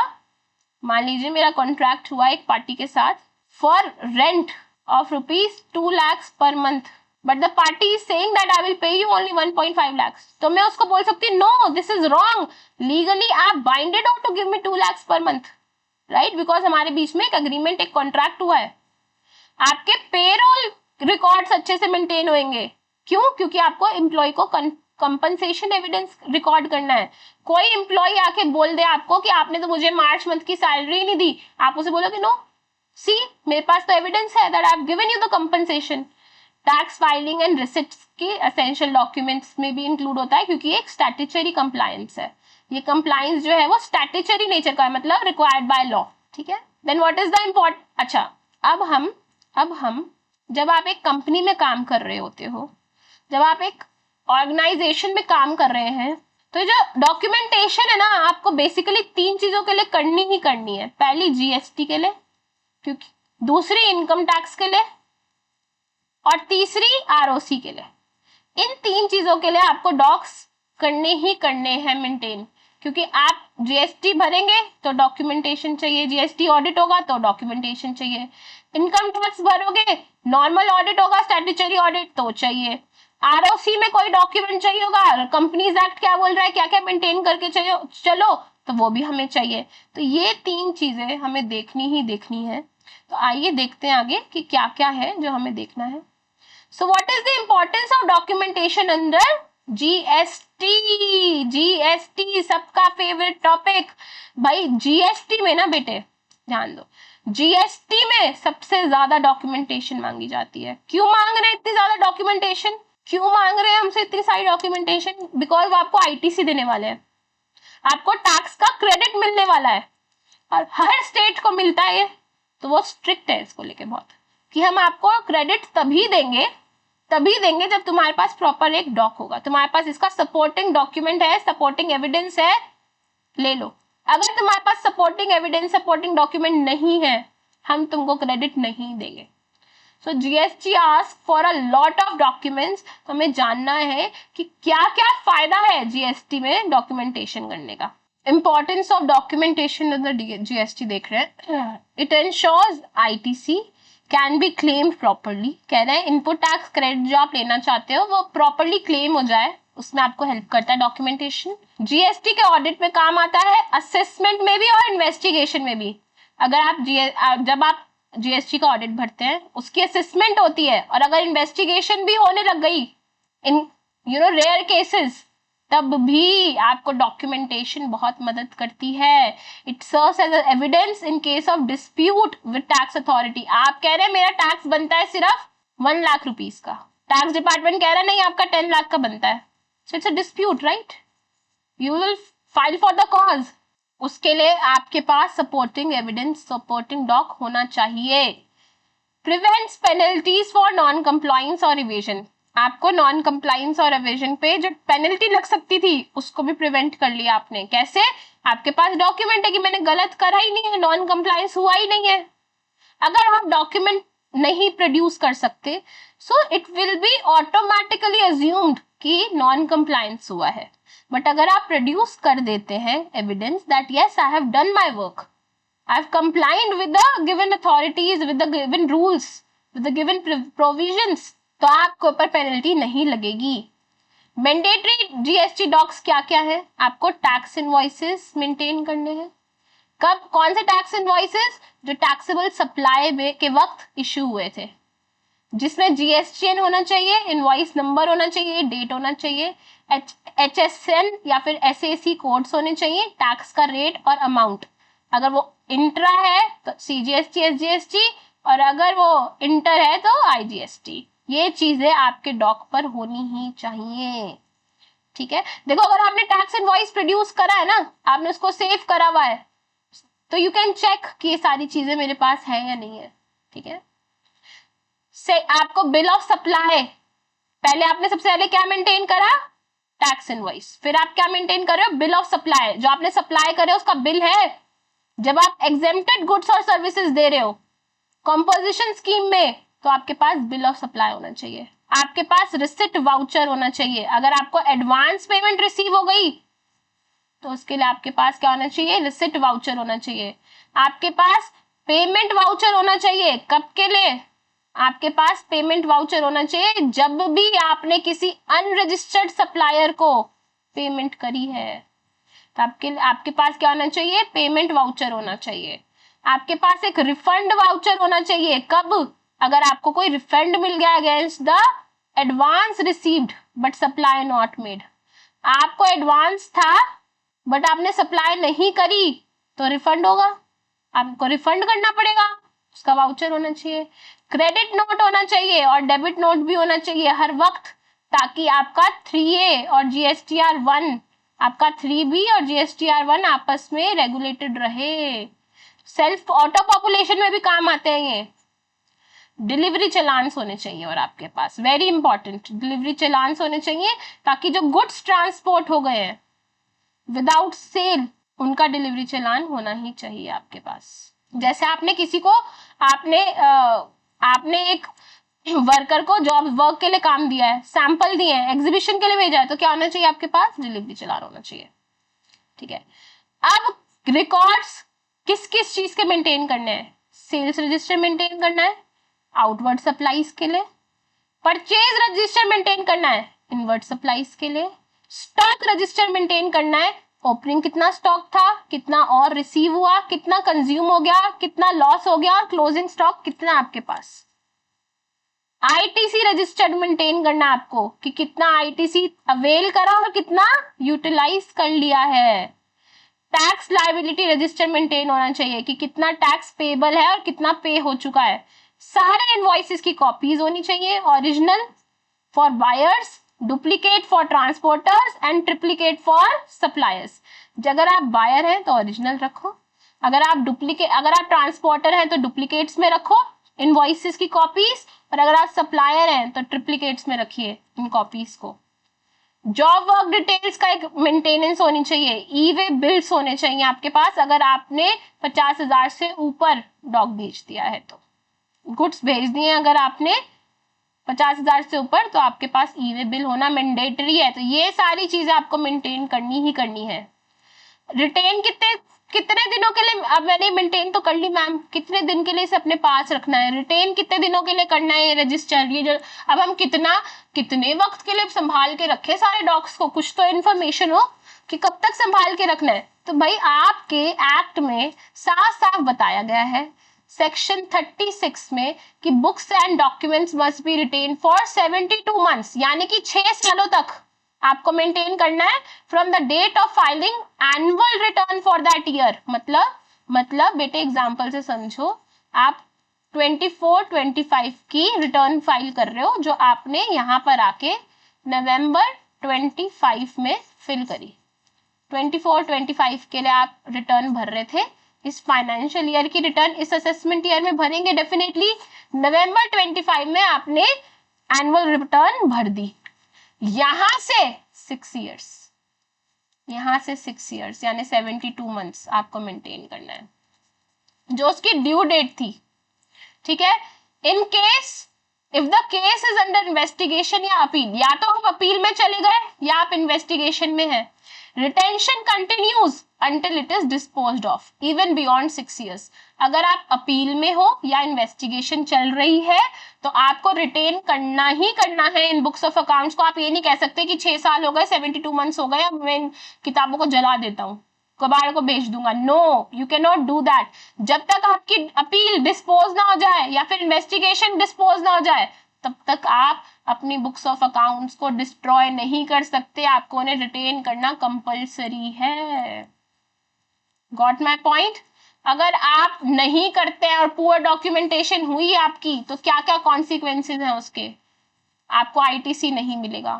मान लीजिए मेरा कॉन्ट्रैक्ट हुआ एक पार्टी के साथ for rent of ₹2 lakhs per month, but the party is saying that I will pay you only 1.5 lakhs, तो मैं उसको बोल सकती हूँ no, this is wrong, legally आप binded हो to give me 2 lakhs per month, right, because हमारे बीच में एक अग्रीमेंट, एक कॉन्ट्रैक्ट हुआ है। आपके पेरोल रिकॉर्ड्स अच्छे से मेंटेन होंगे, क्यों? क्योंकि आपको एम्प्लॉय को कंपनसेशन एविडेंस रिकॉर्ड करना है। कोई एम्प्लॉय आके बोल दे आपको कि आपने तो मुझे मार्च मंथ की सैलरी नहीं दी, आप उसे बोलोगे नो, सी मेरे पास तो एविडेंस है that I have given you the compensation. Tax filing and receipts की एसेंशियल डॉक्यूमेंट्स में भी इंक्लूड होता है, क्योंकि एक स्टैट्यूटरी कंप्लायंस है, ये कंप्लायंस जो है वो स्टैट्यूटरी नेचर का है, मतलब रिक्वायर्ड बाय लॉ, ठीक है। Then what is the important, अच्छा अब हम जब आप एक कंपनी में काम कर रहे होते हो, जब आप एक ऑर्गेनाइजेशन में काम कर रहे हैं, तो जो डॉक्यूमेंटेशन है ना, आपको बेसिकली 3 चीजों के लिए करनी ही करनी है। पहली जीएसटी के लिए, क्योंकि दूसरी इनकम टैक्स के लिए, और तीसरी आरओसी के लिए। इन 3 चीजों के लिए आपको डॉक्स करने ही करने हैं मेंटेन, क्योंकि आप जीएसटी भरेंगे तो डॉक्यूमेंटेशन चाहिए, जीएसटी ऑडिट होगा तो डॉक्यूमेंटेशन चाहिए, इनकम टैक्स भरोगे, नॉर्मल ऑडिट होगा, स्टैट्यूटरी ऑडिट तो चाहिए, आरओसी में कोई डॉक्यूमेंट चाहिए होगा, कंपनीज एक्ट क्या बोल रहा है, क्या क्या मेंटेन करके चलो, तो वो भी हमें चाहिए। तो ये 3 चीजें हमें देखनी ही देखनी है। तो आइए देखते हैं आगे कि क्या क्या है जो हमें देखना है। So what is the importance of documentation under GST? GST सबका फेवरेट टॉपिक। भाई जीएसटी में ना बेटे ध्यान दो, जीएसटी में सबसे ज्यादा डॉक्यूमेंटेशन मांगी जाती है। क्यों मांग रहे हैं इतनी ज्यादा डॉक्यूमेंटेशन? क्यों मांग रहे हैं हमसे इतनी सारी डॉक्यूमेंटेशन? बिकॉज वो आपको आईटीसी देने वाले हैं, आपको टैक्स का क्रेडिट मिलने वाला है, और हर स्टेट को मिलता है ये, तो वो स्ट्रिक्ट है इसको लेके बहुत, कि हम आपको क्रेडिट तभी देंगे जब तुम्हारे पास प्रॉपर एक डॉक होगा, तुम्हारे पास इसका सपोर्टिंग डॉक्यूमेंट है, सपोर्टिंग एविडेंस है, ले लो। अगर तुम्हारे पास सपोर्टिंग एविडेंस, सपोर्टिंग डॉक्यूमेंट नहीं है, हम तुमको क्रेडिट नहीं देंगे। So GST ask for a lot of documents. तो हमें जानना है कि क्या क्या फायदा है जीएसटी में डॉक्यूमेंटेशन करने का। Importance of documentation in the GST देख रहे हैं। It ensures ITC can be claimed properly. कह रहे हैं इनपुट टैक्स क्रेडिट जो आप लेना चाहते हो वो प्रॉपरली क्लेम हो जाए, उसमें आपको हेल्प करता है डॉक्यूमेंटेशन। जीएसटी के ऑडिट में काम आता है, असेसमेंट में भी और इन्वेस्टिगेशन में भी। अगर आप जब आप जीएसटी का ऑडिट भरते हैं उसकी असेसमेंट होती है, और अगर इन्वेस्टिगेशन भी होने लग गई इन रेयर केसेस, तब भी आपको डॉक्यूमेंटेशन बहुत मदद करती है। It serves as evidence in case of dispute with tax authority. आप कह रहे हैं मेरा टैक्स बनता है सिर्फ 1 लाख रुपीस का, टैक्स डिपार्टमेंट कह रहा है नहीं आपका 10 लाख का बनता है, so it's a dispute, right? You will file for the cause. उसके लिए आपके पास सपोर्टिंग एविडेंस, सपोर्टिंग डॉक होना चाहिए। Prevents penalties for non compliance और इवेजन। आपको नॉन कंप्लायंस और एवेजन पे जो पेनल्टी लग सकती थी उसको भी प्रिवेंट कर लिया आपने। कैसे? आपके पास डॉक्यूमेंट है कि मैंने गलत करा ही नहीं है, नॉन कंप्लायंस हुआ ही नहीं है। अगर आप डॉक्यूमेंट नहीं प्रोड्यूस कर सकते, so it will be automatically assumed कि नॉन कंप्लायंस हुआ है। बट अगर आप प्रोड्यूस कर देते हैं evidence that yes I have done my work, I have complied with the given authorities, with the given rules, with the given provisions, तो आपके ऊपर पेनल्टी नहीं लगेगी। मैंडेटरी जीएसटी डॉक्स क्या क्या है? आपको टैक्स इनवॉइसेस मेंटेन करने हैं। कब? कौन से टैक्स इनवॉइसेस? जो टैक्सेबल सप्लाई के वक्त इशू हुए थे, जिसमें जीएसटीएन होना चाहिए, इनवॉइस नंबर होना चाहिए, डेट होना चाहिए, एचएसएन या फिर एसएसी कोड्स होने चाहिए, टैक्स का रेट और अमाउंट। अगर वो इंट्रा है तो सीजीएसटी एसजीएसटी, और अगर वो इंटर है तो आईजीएसटी। ये चीजें आपके डॉक पर होनी ही चाहिए, ठीक है? देखो अगर आपने टैक्स इनवॉइस प्रोड्यूस करा है ना, आपने उसको सेव करा हुआ है, तो यू कैन चेक कि ये सारी चीजें मेरे पास है या नहीं है, ठीक है? से आपको बिल ऑफ सप्लाई, पहले आपने सबसे पहले क्या मेंटेन करा? Tax invoice. फिर आप क्या मेंटेन कर रहे हो? Bill of supply. जो आपने सप्लाई करे उसका बिल है। जब आप एग्जेम्प्टेड गुड्स और सर्विसेज दे रहे हो कंपोजिशन स्कीम में, तो आपके पास बिल ऑफ सप्लाई होना चाहिए। आपके पास रिसिट वाउचर होना चाहिए। अगर आपको एडवांस पेमेंट रिसीव हो गई तो उसके लिए आपके पास क्या होना चाहिए? रिसिट वाउचर होना चाहिए। आपके पास पेमेंट वाउचर होना चाहिए। कब के लिए? आपके पास पेमेंट वाउचर होना चाहिए जब भी आपने किसी अनरजिस्टर्ड सप्लायर को पेमेंट करी है, तो आपके पास क्या होना चाहिए? पेमेंट वाउचर होना चाहिए। आपके पास एक रिफंड वाउचर होना चाहिए। कब? अगर आपको कोई रिफंड मिल गया against the advance received but supply not made, आपको एडवांस था बट आपने सप्लाई नहीं करी, तो रिफंड होगा, आपको रिफंड करना पड़ेगा, उसका वाउचर होना चाहिए। क्रेडिट नोट होना चाहिए और डेबिट नोट भी होना चाहिए हर वक्त, ताकि आपका 3A और GSTR1, आपका 3B और GSTR1 आपस में रेगुलेटेड रहे। सेल्फ ऑटो पॉपुलेशन में भी काम आते हैं ये। डिलीवरी चलान्स होने चाहिए और आपके पास, वेरी इंपॉर्टेंट, डिलीवरी चलान्स होने चाहिए, ताकि जो गुड्स ट्रांसपोर्ट हो गए हैं विदाउट सेल, उनका डिलीवरी चलान होना ही चाहिए आपके पास। जैसे आपने किसी को आपने एक वर्कर को जॉब वर्क के लिए काम दिया है, सैंपल दिए हैं, एग्जीबिशन के लिए भेजा है, तो क्या होना चाहिए? आपके पास डिलीवरी चलान होना चाहिए, ठीक है? अब रिकॉर्ड्स किस किस चीज के मेंटेन करने हैं? सेल्स रजिस्टर मेंटेन करना है आउटवर्ड सप्लाईज के लिए, परचेज रजिस्टर मेंटेन करना है इनवर्ड सप्लाईज के लिए, स्टॉक रजिस्टर मेंटेन करना है, ओपनिंग कितना स्टॉक था, कितना और रिसीव हुआ, कितना कंज्यूम हो गया, कितना लॉस हो गया, क्लोजिंग स्टॉक कितना आपके पास। आईटीसी रजिस्टर्ड मेंटेन करना आपको कि कितना आईटीसी अवेल करा और कितना यूटिलाइज कर लिया है। टैक्स लायबिलिटी रजिस्टर मेंटेन होना चाहिए कि कितना टैक्स पेबल है और कितना पे हो चुका है। सारे इनवॉइसेस की कॉपीज होनी चाहिए, original for buyers, duplicate for transporters and triplicate for suppliers. अगर आप बायर हैं तो ओरिजिनल रखो, अगर आप ट्रांसपोर्टर हैं तो डुप्लीकेट्स में रखो इनवॉइसेस की कॉपीज, और अगर आप सप्लायर हैं तो ट्रिप्लीकेट्स में रखिए इन कॉपीज को। जॉब वर्क डिटेल्स का एक मेंटेनेंस होनी चाहिए, ई वे बिल्स होने चाहिए आपके पास, अगर आपने 50,000 से ऊपर डॉक बेच दिया है तो गुड्स भेज दिए अगर आपने 50,000 से ऊपर, तो आपके पास ई वे बिल होना मैंडेटरी है। तो ये सारी चीजें आपको मेंटेन करनी ही करनी है। रिटेन कितने दिनों के लिए, अब मैंने मेंटेन तो कर ली मैम, कितने दिन के लिए इसे अपने पास रखना है, रिटेन कितने दिनों के लिए करना है रजिस्टर, ये जो अब हम कितने वक्त के लिए संभाल के रखे सारे डॉक्स को, कुछ तो इन्फॉर्मेशन हो कि कब तक संभाल के रखना है। तो भाई आपके एक्ट में साफ साफ बताया गया है सेक्शन 36 में कि books and documents must be retained for 72 months, यानी कि 6 सालों तक आपको मेंटेन करना है from the date of filing annual return for that year. मतलब बेटे एग्जांपल से समझो, आप 24-25 की रिटर्न फाइल कर रहे हो, जो आपने यहाँ पर आके नवंबर 25 में फिल करी। 24-25 के लिए आप रिटर्न भर रहे थे, इस फाइनेंशियल ईयर की रिटर्न इस असेसमेंट ईयर में भरेंगे डेफिनेटली। नवंबर 25 में आपने एनुअल रिटर्न भर दी, यहां से 6 इयर्स, यहां से 6 इयर्स यानी 72 मंथ्स आपको मेंटेन करना है, जो उसकी ड्यू डेट थी। ठीक है, in case if the case is under investigation या अपील, या तो आप अपील में चले गए या आप इन्वेस्टिगेशन में है, retention continues until it is disposed of even beyond 6 years। अगर आप अपील में हो या इन्वेस्टिगेशन चल रही है तो आपको रिटेन करना ही करना है इन बुक्स ऑफ अकाउंट्स को। आप ये नहीं कह सकते कि 6 साल हो गए, 72 मंथ्स हो गए, अब मैं इन किताबों को जला देता हूँ, कबाड़ को बेच दूंगा। No, you can not do that. जब तक आपकी अपील डिस्पोज ना हो जाए या फिर इन्वेस्टिगेशन डिस्पोज ना हो जाए, तब तक आप अपनी बुक्स ऑफ अकाउंट्स को डिस्ट्रॉय नहीं कर सकते, आपको उन्हें रिटेन करना कंपल्सरी है। Got my point? अगर आप नहीं करते हैं और पुअर डॉक्यूमेंटेशन हुई आपकी, तो क्या क्या कॉन्सिक्वेंसेज हैं उसके? आपको आईटीसी नहीं मिलेगा,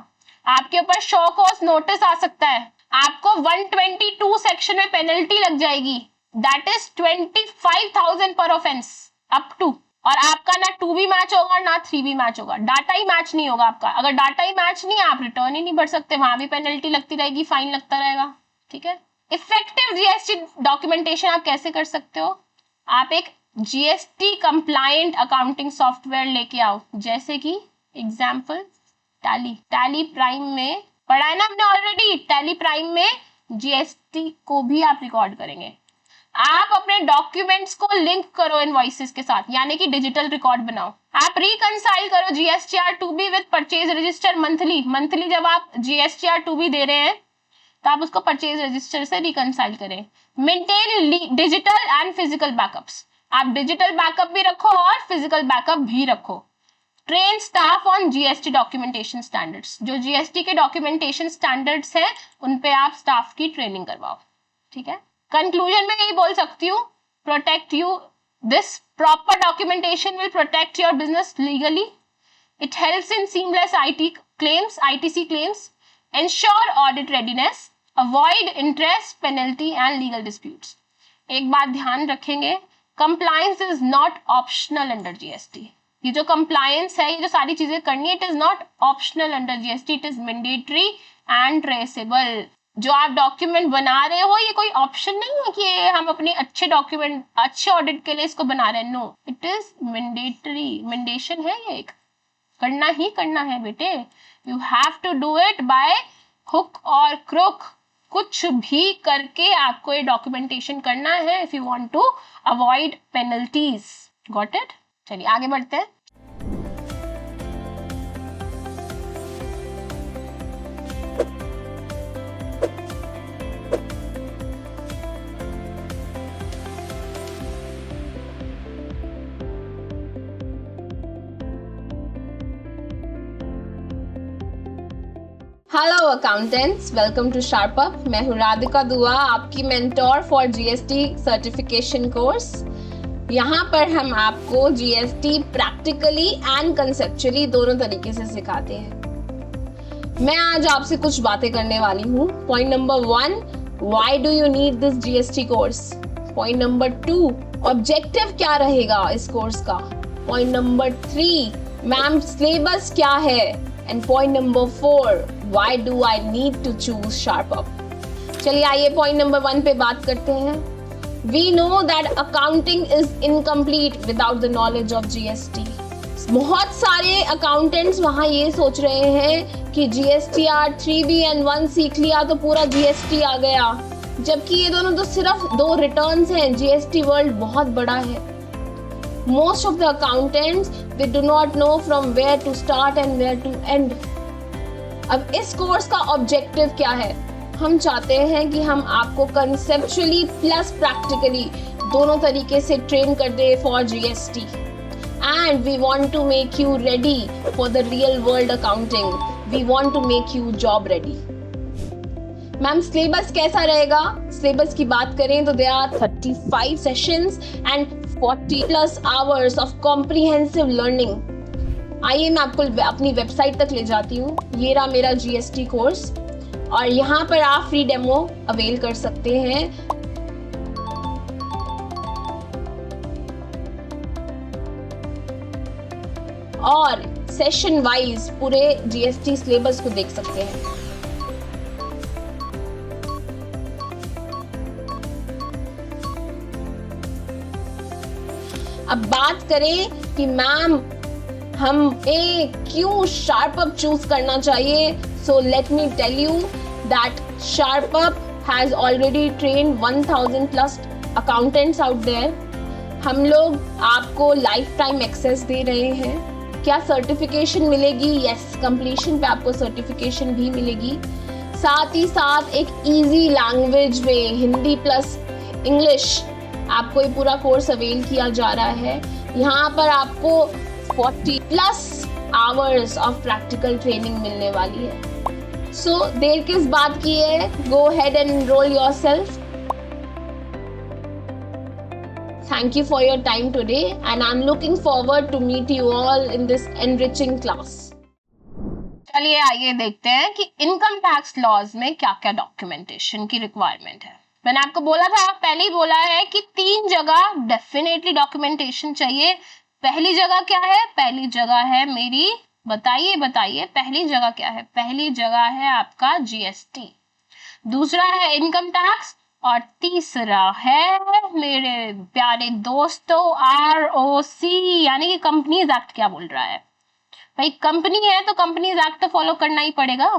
आपके ऊपर शो कॉज नोटिस आ सकता है, आपको 122 सेक्शन में पेनल्टी लग जाएगी, दैट इज 25,000 पर ऑफेंस अप टू। और आपका ना 2 भी मैच होगा ना 3 भी मैच होगा, डाटा ही मैच नहीं होगा आपका। अगर डाटा ही मैच नहीं है, आप रिटर्न ही नहीं भर सकते, वहां भी पेनल्टी लगती रहेगी, फाइन लगता रहेगा। ठीक है, इफेक्टिव जीएसटी डॉक्यूमेंटेशन आप कैसे कर सकते हो? आप एक जीएसटी कंप्लायंट अकाउंटिंग सॉफ्टवेयर लेके आओ, जैसे कि एग्जांपल टैली प्राइम में पढ़ा है ना हमने ऑलरेडी। टैली प्राइम में जीएसटी को भी आप रिकॉर्ड करेंगे। आप अपने डॉक्यूमेंट्स को लिंक करो इनवॉइसेस के साथ, यानी कि डिजिटल रिकॉर्ड बनाओ। आप रिकंसाइल करो GSTR 2B with purchase register monthly जब आप जीएसटीआर 2B दे रहे हैं तो आप उसको परचेज रजिस्टर से रिकंसाइल करें। Maintain digital and physical backups, आप डिजिटल बैकअप भी रखो और फिजिकल बैकअप भी रखो। Train staff on GST documentation standards, जो जीएसटी के डॉक्यूमेंटेशन स्टैंडर्ड्स हैं उन पे आप स्टाफ की ट्रेनिंग करवाओ। ठीक है, कंक्लूजन में यही बोल सकती हूँ, protect you, this proper documentation will protect your business legally, it helps in seamless ITC claims, ensure audit readiness, avoid interest, penalty and legal disputes। एक बात ध्यान रखेंगे, compliance is not optional under GST। ये जो compliance है, ये जो सारी चीजें करनी है, it is not optional under GST, it is mandatory and traceable। जो आप डॉक्यूमेंट बना रहे हो ये कोई ऑप्शन नहीं है कि हम अपने अच्छे डॉक्यूमेंट अच्छे ऑडिट के लिए इसको बना रहे हैं, नो, इट इज मैंडेटरी, मैंडेशन है, ये एक करना ही करना है बेटे। You have to do it by hook और क्रुक, कुछ भी करके आपको ये डॉक्यूमेंटेशन करना है if you want to avoid penalties. Got it? चलिए आगे बढ़ते हैं। Hello accountants, welcome to sharp up. मैं हूँ राधिका दुआ, आपकी mentor for GST certification course. यहाँ पर हम आपको जीएसटी प्रैक्टिकली एंड कंसेप्चुअली दोनों तरीके से सिखाते हैं। मैं आज आपसे कुछ बातें करने वाली हूँ। Point number 1, why do you need this GST course. Point number 2, objective क्या रहेगा इस कोर्स का। पॉइंट नंबर 3, मैम सिलेबस क्या है। And point number 4, why do I need to choose SharpUp। चलिए आइए पॉइंट नंबर 1 पे बात करते हैं। We know that accounting is incomplete without the knowledge of GST. बहुत सारे अकाउंटेंट्स वहाँ ये सोच रहे हैं कि GSTR 3B and 1 सीख लिया तो पूरा GST आ गया, जबकि ये दोनों तो सिर्फ 2 रिटर्न्स हैं. GST वर्ल्ड बहुत बड़ा है. Most of the accountants they do not know from where to start and where to end. अब इस कोर्स का ऑब्जेक्टिव क्या है? हम चाहते हैं कि हम आपको कंसेप्चुअली प्लस प्रैक्टिकली दोनों तरीके से ट्रेन कर दे for GST. And we want to make you ready for the real world accounting. We want to make you job ready. Ma'am syllabus कैसा रहेगा? सिलेबस की बात करें तो there are 35 sessions and 40+ hours of comprehensive learning. आइए मैं आपको अपनी वेबसाइट तक ले जाती हूँ. ये रहा मेरा GST कोर्स और यहाँ पर आप फ्री डेमो अवेल कर सकते हैं. और सेशन वाइज पूरे GST सिलेबस को देख सकते हैं. अब बात करें कि मैम हमें क्यों शार्पअप चूज करना चाहिए. So let me tell you that SharpUp has already trained 1000+ accountants out there. हम लोग आपको लाइफ टाइम एक्सेस दे रहे हैं. क्या सर्टिफिकेशन मिलेगी? यस, कंप्लीशन पे आपको सर्टिफिकेशन भी मिलेगी. साथ ही साथ एक इजी लैंग्वेज में हिंदी प्लस इंग्लिश आपको ये पूरा कोर्स अवेल किया जा रहा है. यहाँ पर आपको 40+ आवर्स ऑफ प्रैक्टिकल ट्रेनिंग मिलने वाली है. सो देर किस बात की है? Go head and enrol yourself. Thank you for your time today and I'm looking forward to meet you all in this enriching class. चलिए आइए देखते हैं कि इनकम टैक्स लॉज में क्या क्या डॉक्यूमेंटेशन की रिक्वायरमेंट है. मैंने आपको बोला था, पहले ही बोला है कि 3 जगह डेफिनेटली डॉक्यूमेंटेशन चाहिए. पहली जगह क्या है? पहली जगह है मेरी, बताइए पहली जगह क्या है? पहली जगह है आपका GST, दूसरा है इनकम टैक्स और तीसरा है मेरे प्यारे दोस्तों ROC यानी कि कंपनीज एक्ट. क्या बोल रहा है भाई? कंपनी है तो कंपनीज एक्ट तो फॉलो करना ही पड़ेगा.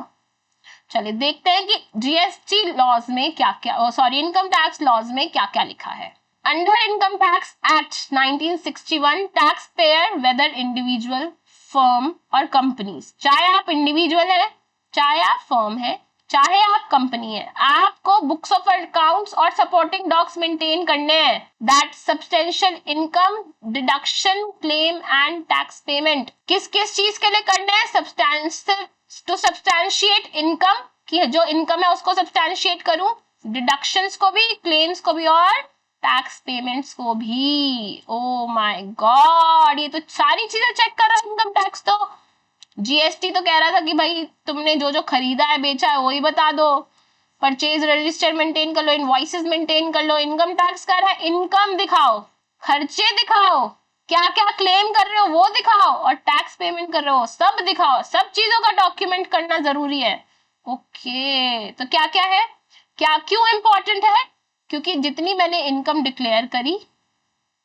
चलिए देखते हैं कि GST लॉज में क्या क्या, इनकम टैक्स लॉज में क्या क्या लिखा है. Under income tax act 1961 taxpayer whether individual, firm और कंपनीज, चाहे आप इंडिविजुअल है, चाहे आप फर्म है, चाहे आप कंपनी है, आपको बुक्स ऑफ अकाउंट्स और सपोर्टिंग डॉक्स मेंटेन करने हैं. That substantial income deduction claim and tax payment किस किस चीज के लिए करने हैं? सब्सटेंशियल टू सब्सटैंशिएट इनकम, कि जो इनकम है उसको सब्सटैंशिएट करूं, डिडक्शंस को भी, क्लेम्स को भी और टैक्स पेमेंट्स को भी. ओ माय गॉड, ये तो सारी चीजें चेक कर रहा है इनकम टैक्स. तो GST तो कह रहा था कि भाई तुमने जो जो खरीदा है बेचा है वही बता दो, परचेज रजिस्टर मेंटेन कर लो, इनवॉइसेस मेंटेन कर लो. इनकम टैक्स कह रहा है इनकम दिखाओ, खर्चे दिखाओ, क्या क्या क्लेम कर रहे हो वो दिखाओ और टैक्स पेमेंट कर रहे हो सब दिखाओ. सब चीजों का डॉक्यूमेंट करना जरूरी है. ओके, तो क्या क्या है, क्या क्यों इंपॉर्टेंट है? क्योंकि जितनी मैंने इनकम डिक्लेयर करी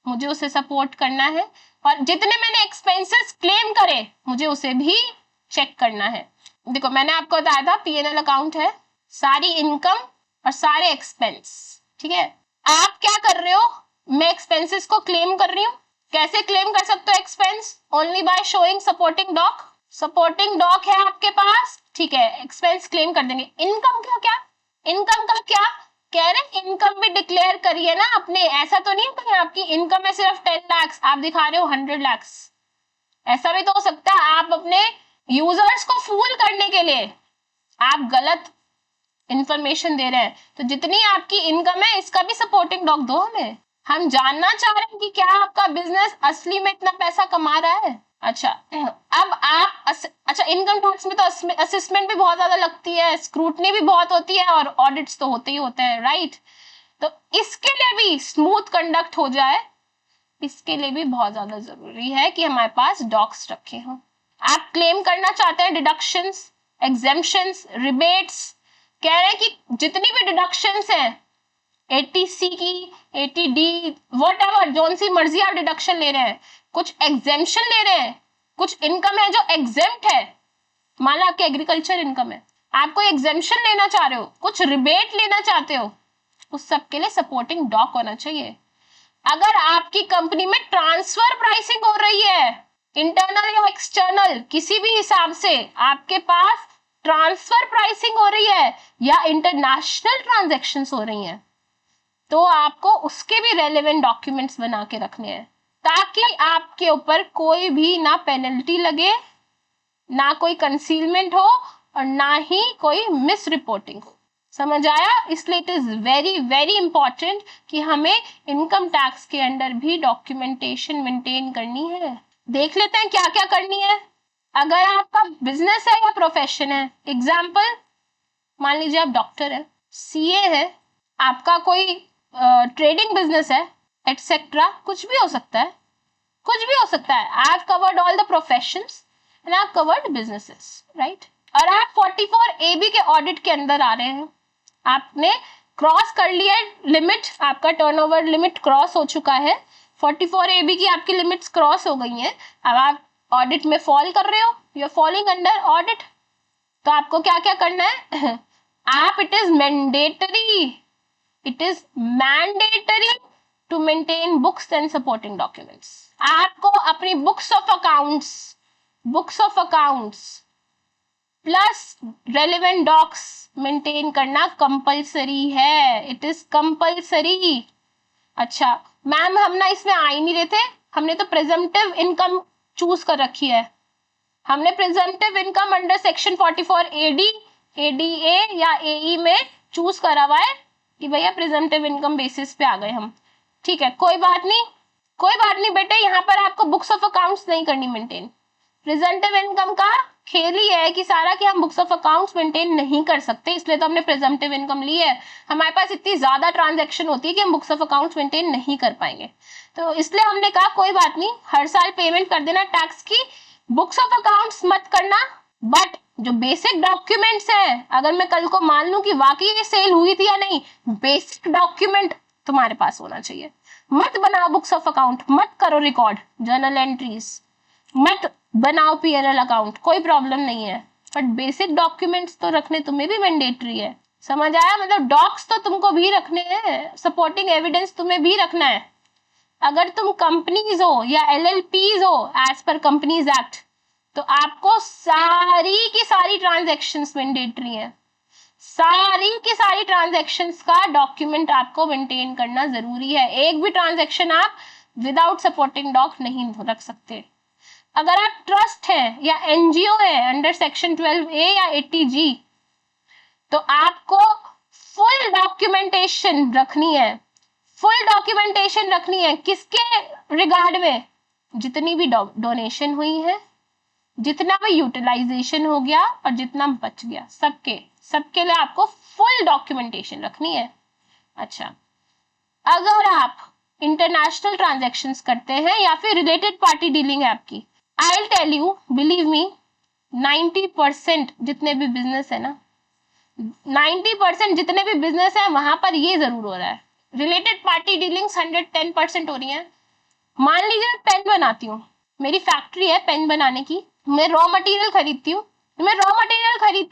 मुझे उसे सपोर्ट करना है और जितने मैंने एक्सपेंसेस क्लेम करे मुझे उसे भी चेक करना है. देखो मैंने आपको बताया था P&L अकाउंट है, सारी इनकम और सारे एक्सपेंस. ठीक है, आप क्या कर रहे हो? मैं एक्सपेंसेस को क्लेम कर रही हूँ. कैसे क्लेम कर सकते हो expense? Only by showing supporting doc. Supporting doc है आपके पास, ठीक है, एक्सपेंस क्लेम कर देंगे. इनकम का क्या? इनकम का क्या कह रहे? इनकम भी डिक्लेयर करिए ना अपने. ऐसा तो नहीं है आपकी इनकम है सिर्फ 10 लाख, आप दिखा रहे हो 100 लाख. ऐसा भी तो हो सकता है. आप अपने यूजर्स को फूल करने के लिए आप गलत इंफॉर्मेशन दे रहे हैं. तो जितनी आपकी इनकम है इसका भी सपोर्टिंग डॉक दो हमें. हम जानना चाह रहे हैं कि क्या आपका बिजनेस असली में इतना पैसा कमा रहा है. अच्छा, अब आप अच्छा, इनकम टैक्स में तो असेसमेंट भी बहुत ज्यादा लगती है, स्क्रूटनी भी बहुत होती है और ऑडिट्स तो होते ही होते हैं, राइट. तो इसके लिए भी स्मूथ कंडक्ट हो जाए, इसके लिए भी बहुत ज्यादा जरूरी है कि हमारे पास डॉक्स रखे हों. आप क्लेम करना चाहते हैं डिडक्शंस, एग्जेम्पशंस, रिबेट्स, कह रहे हैं कि जितनी भी डिडक्शंस हैं 80C की, 80D, वट एवर, जोन सी मर्जी आप डिडक्शन ले रहे हैं, कुछ एग्जेम्पशन ले रहे हैं, कुछ इनकम है जो एग्जेम्प्ट है, मान लो आपकी एग्रीकल्चर इनकम है, आप कोई एग्जेम्पशन लेना चाह रहे हो, कुछ रिबेट लेना चाहते हो, उस सब के लिए सपोर्टिंग डॉक होना चाहिए। अगर आपकी कंपनी में ट्रांसफर प्राइसिंग हो रही है, इंटरनल या एक्सटर्नल किसी भी हिसाब से आपके पास ट्रांसफर प्राइसिंग हो रही है या इंटरनेशनल ट्रांजैक्शंस हो रही हैं, तो आपको उसके भी रेलेवेंट डॉक्यूमेंट्स बना के रखने हैं, ताकि आपके ऊपर कोई भी ना पेनल्टी लगे, ना कोई कंसीलमेंट हो और ना ही कोई मिस रिपोर्टिंग हो। समझ आया? इसलिए it is very very important कि हमें इनकम टैक्स के अंदर भी डॉक्यूमेंटेशन मेंटेन करनी है। देख लेते हैं क्या क्या करनी है। अगर आपका बिजनेस है या प्रोफेशन है, एग्जाम्पल मान लीजिए आप डॉक्टर है, सीए है, आपका कोई ट्रेडिंग बिजनेस है, एटसेट्रा, कुछ भी हो सकता है, कुछ भी हो सकता है। I have covered all the professions and I have covered businesses, right. और आप 44AB के ऑडिट के अंदर आ रहे हैं, आपने क्रॉस कर लिया लिमिट, आपका टर्नओवर लिमिट क्रॉस हो चुका है, 44AB की आपकी लिमिट्स क्रॉस हो गई हैं, अब आप ऑडिट में फॉल कर रहे हो, you are falling under audit, तो आपको क्या क्या करना है आप, it is mandatory to maintain books and supporting documents. आपको अपनी books of accounts plus relevant docs maintain करना कंपलसरी है, इट इज कंपलसरी। अच्छा मैम, हम ना इसमें आ ही नहीं रहे थे, हमने तो प्रेजम्पटिव इनकम चूज कर रखी है, हमने presumptive income under section 44AD, ADA या AE में चूज करा हुआ है कि भैया प्रेजम्पटिव इनकम बेसिस पे आ गए हम, ठीक है, कोई बात नहीं बेटे, यहाँ पर आपको बुक्स ऑफ अकाउंट्स नहीं करनी मेंटेन। प्रेजेंटिव इनकम का खेल ही है कि सारा कि हम बुक्स ऑफ अकाउंट्स मेंटेन नहीं कर सकते, इसलिए तो हमने प्रेजेंटिव इनकम ली है। हमारे पास इतनी ज्यादा ट्रांजैक्शन होती है कि हम बुक्स ऑफ अकाउंट्स मेंटेन नहीं कर पाएंगे, तो इसलिए हमने कहा कोई बात नहीं, हर साल पेमेंट कर देना टैक्स की, बुक्स ऑफ अकाउंट्स मत करना, बट जो बेसिक डॉक्यूमेंट्स हैं, अगर मैं कल को मान लूं कि वाकई ये सेल हुई थी या नहीं, बेसिक डॉक्यूमेंट तुम्हारे पास होना चाहिए। मत बनाओ बुक्स ऑफ अकाउंट, मत करो रिकॉर्ड जर्नल एंट्रीज, मत बनाओ पीएनएल अकाउंट, कोई प्रॉब्लम नहीं है, बट बेसिक डॉक्यूमेंट्स तो रखने तुम्हें भी मैंडेटरी है। समझ आया? मतलब डॉक्स तो तुमको भी रखने हैं, सपोर्टिंग एविडेंस तुम्हें भी रखना है। अगर तुम कंपनीज हो या LLPs हो एज पर कंपनीज एक्ट, तो आपको सारी की सारी ट्रांजैक्शंस मैंडेटरी है, सारी की सारी ट्रांजैक्शंस का डॉक्यूमेंट आपको मेंटेन करना जरूरी है। एक भी ट्रांजैक्शन आप विदाउट सपोर्टिंग डॉक नहीं रख सकते। अगर आप ट्रस्ट है या एनजीओ है अंडर सेक्शन 12A या 80G, तो आपको फुल डॉक्यूमेंटेशन रखनी है, फुल डॉक्यूमेंटेशन रखनी है। किसके रिगार्ड में? जितनी भी डोनेशन हुई है, जितना भी यूटिलाइजेशन हो गया और जितना बच गया, सबके लिए आपको फुल डॉक्यूमेंटेशन रखनी है। अच्छा, अगर आप इंटरनेशनल ट्रांजैक्शंस करते हैं या फिर रिलेटेड पार्टी डीलिंग है आपकी, I will tell you, believe me, 90% जितने भी बिजनेस है ना, 90% जितने भी बिजनेस है वहां पर ये जरूर हो रहा है, रिलेटेड पार्टी डीलिंग्स 110% हो रही है। मान लीजिए मैं पेन बनाती हूँ, मेरी फैक्ट्री है पेन बनाने की, मैं रॉ मटेरियल खरीदती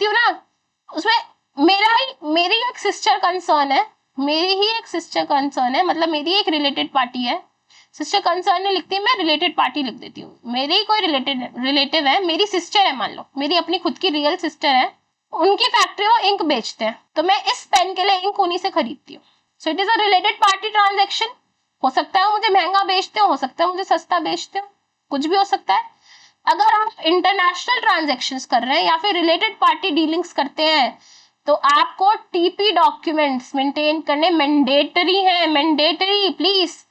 हूँ, ना, उसमें मेरी एक सिस्टर कंसर्न है, मतलब मेरी एक रिलेटेड पार्टी है, सिस्टर कंसर्न नहीं लिखती, मैं रिलेटेड पार्टी लिख देती हूँ। मेरी कोई रिलेटिव है, मेरी सिस्टर है, मान लो मेरी अपनी खुद की रियल सिस्टर है, उनकी फैक्ट्री वो इंक बेचते हैं, तो मैं इस पेन के लिए इंक उन्हीं से खरीदती हूँ। So it is a related party transaction. हो सकता है मुझे महंगा बेचते हो सकता है मुझे सस्ता बेचते हो, कुछ भी हो सकता है। अगर आप इंटरनेशनल ट्रांजैक्शंस कर रहे हैं या फिर रिलेटेड पार्टी डीलिंग्स करते हैं, तो आपको टीपी डॉक्यूमेंट्स मेंटेन करने मैंडेटरी है, मैंडेटरी। प्लीज,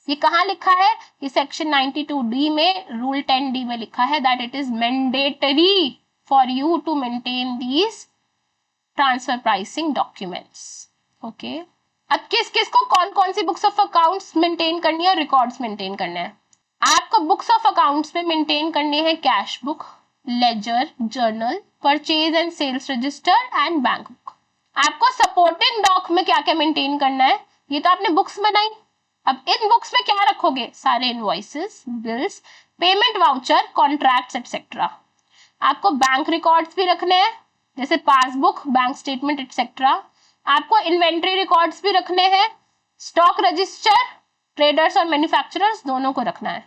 ये कहाँ लिखा है? ये सेक्शन 92D में रूल 10D में लिखा है that it is mandatory for you to maintain these transfer pricing documents. Okay, अब किस किस को कौन कौन सी बुक्स ऑफ अकाउंट्स मेंटेन करनी है और रिकॉर्ड्स मेंटेन करने हैं? आपको बुक्स ऑफ अकाउंट्स में मेंटेन करने हैं cash book, ledger, journal, purchase and sales register and bank book. आपको सपोर्टिंग डॉक में क्या क्या क्या मेंटेन करना है, ये तो आपने बुक्स बनाई। अब इन बुक्स में क्या रखोगे, सारे invoices, bills, payment voucher, contracts etcetera. आपको बैंक रिकॉर्ड्स भी रखने हैं, जैसे पासबुक, बैंक स्टेटमेंट एटसेट्रा। आपको इन्वेंट्री रिकॉर्ड्स भी रखने हैं, स्टॉक रजिस्टर, ट्रेडर्स और मैन्युफैक्चरर्स दोनों को रखना है।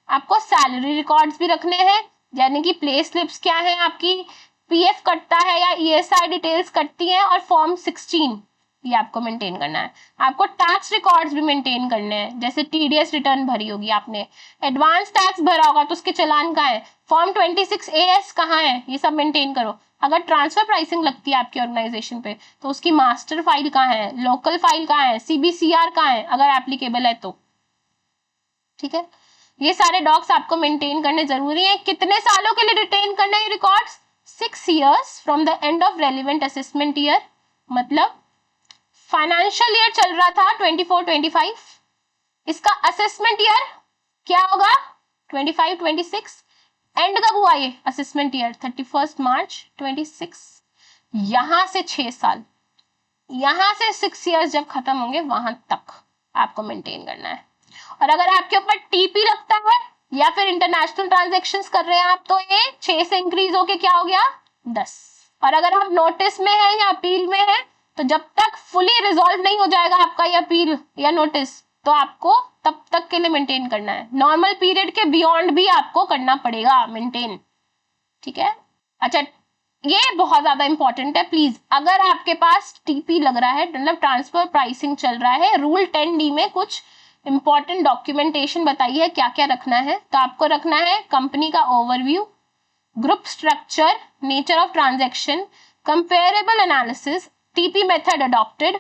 आपको सैलरी रिकॉर्ड्स भी रखने हैं, यानी कि प्ले स्लिप्स क्या है आपकी, पीएफ कटता है या ईएसआई डिटेल्स कटती हैं, और फॉर्म 16 ये आपको मेंटेन करना है। आपको टैक्स रिकॉर्ड्स भी मेंटेन करने हैं, जैसे टीडीएस रिटर्न भरी होगी आपने, एडवांस टैक्स भरा होगा तो उसके चालान कहाँ है, फॉर्म 26 एएस कहाँ है, ये सब मेंटेन करो। अगर ट्रांसफर प्राइसिंग लगती है आपकी ऑर्गेनाइजेशन पे तो उसकी मास्टर फाइल कहाँ है, लोकल फाइल कहाँ है, सीबीसीआर कहाँ है अगर एप्लीकेबल है तो। ठीक है, ये सारे डॉक्स आपको मेंटेन करने जरूरी है। कितने सालों के लिए रिटेन करना है records, 6 years from the end of relevant assessment year. मतलब फाइनेंशियल ईयर चल रहा था 24-25, इसका असेसमेंट ईयर क्या होगा 25-26, एंड कब हुआ ये असेसमेंट ईयर 31 मार्च 26, यहां से 6 साल, यहां से 6 years जब खत्म होंगे वहां तक आपको मेंटेन करना है। और अगर आपके ऊपर टीपी लगता है या फिर इंटरनेशनल ट्रांजैक्शंस कर रहे हैं आप, तो ये 6 से इंक्रीज होके क्या हो गया 10। और अगर आप नोटिस में है या अपील में है, तो जब तक फुली रिजॉल्व नहीं हो जाएगा आपका ये अपील या नोटिस, तो आपको तब तक के लिए मेंटेन करना है। नॉर्मल पीरियड के बियॉन्ड भी आपको करना पड़ेगा मेंटेन। ठीक है, अच्छा ये बहुत ज्यादा इंपॉर्टेंट है प्लीज। अगर आपके पास टीपी लग रहा है, मतलब ट्रांसफर प्राइसिंग चल रहा है, रूल 10D में कुछ इंपॉर्टेंट डॉक्यूमेंटेशन बताई है क्या क्या रखना है। तो आपको रखना है कंपनी का overview, group structure, nature of transaction, comparable analysis, TP method adopted,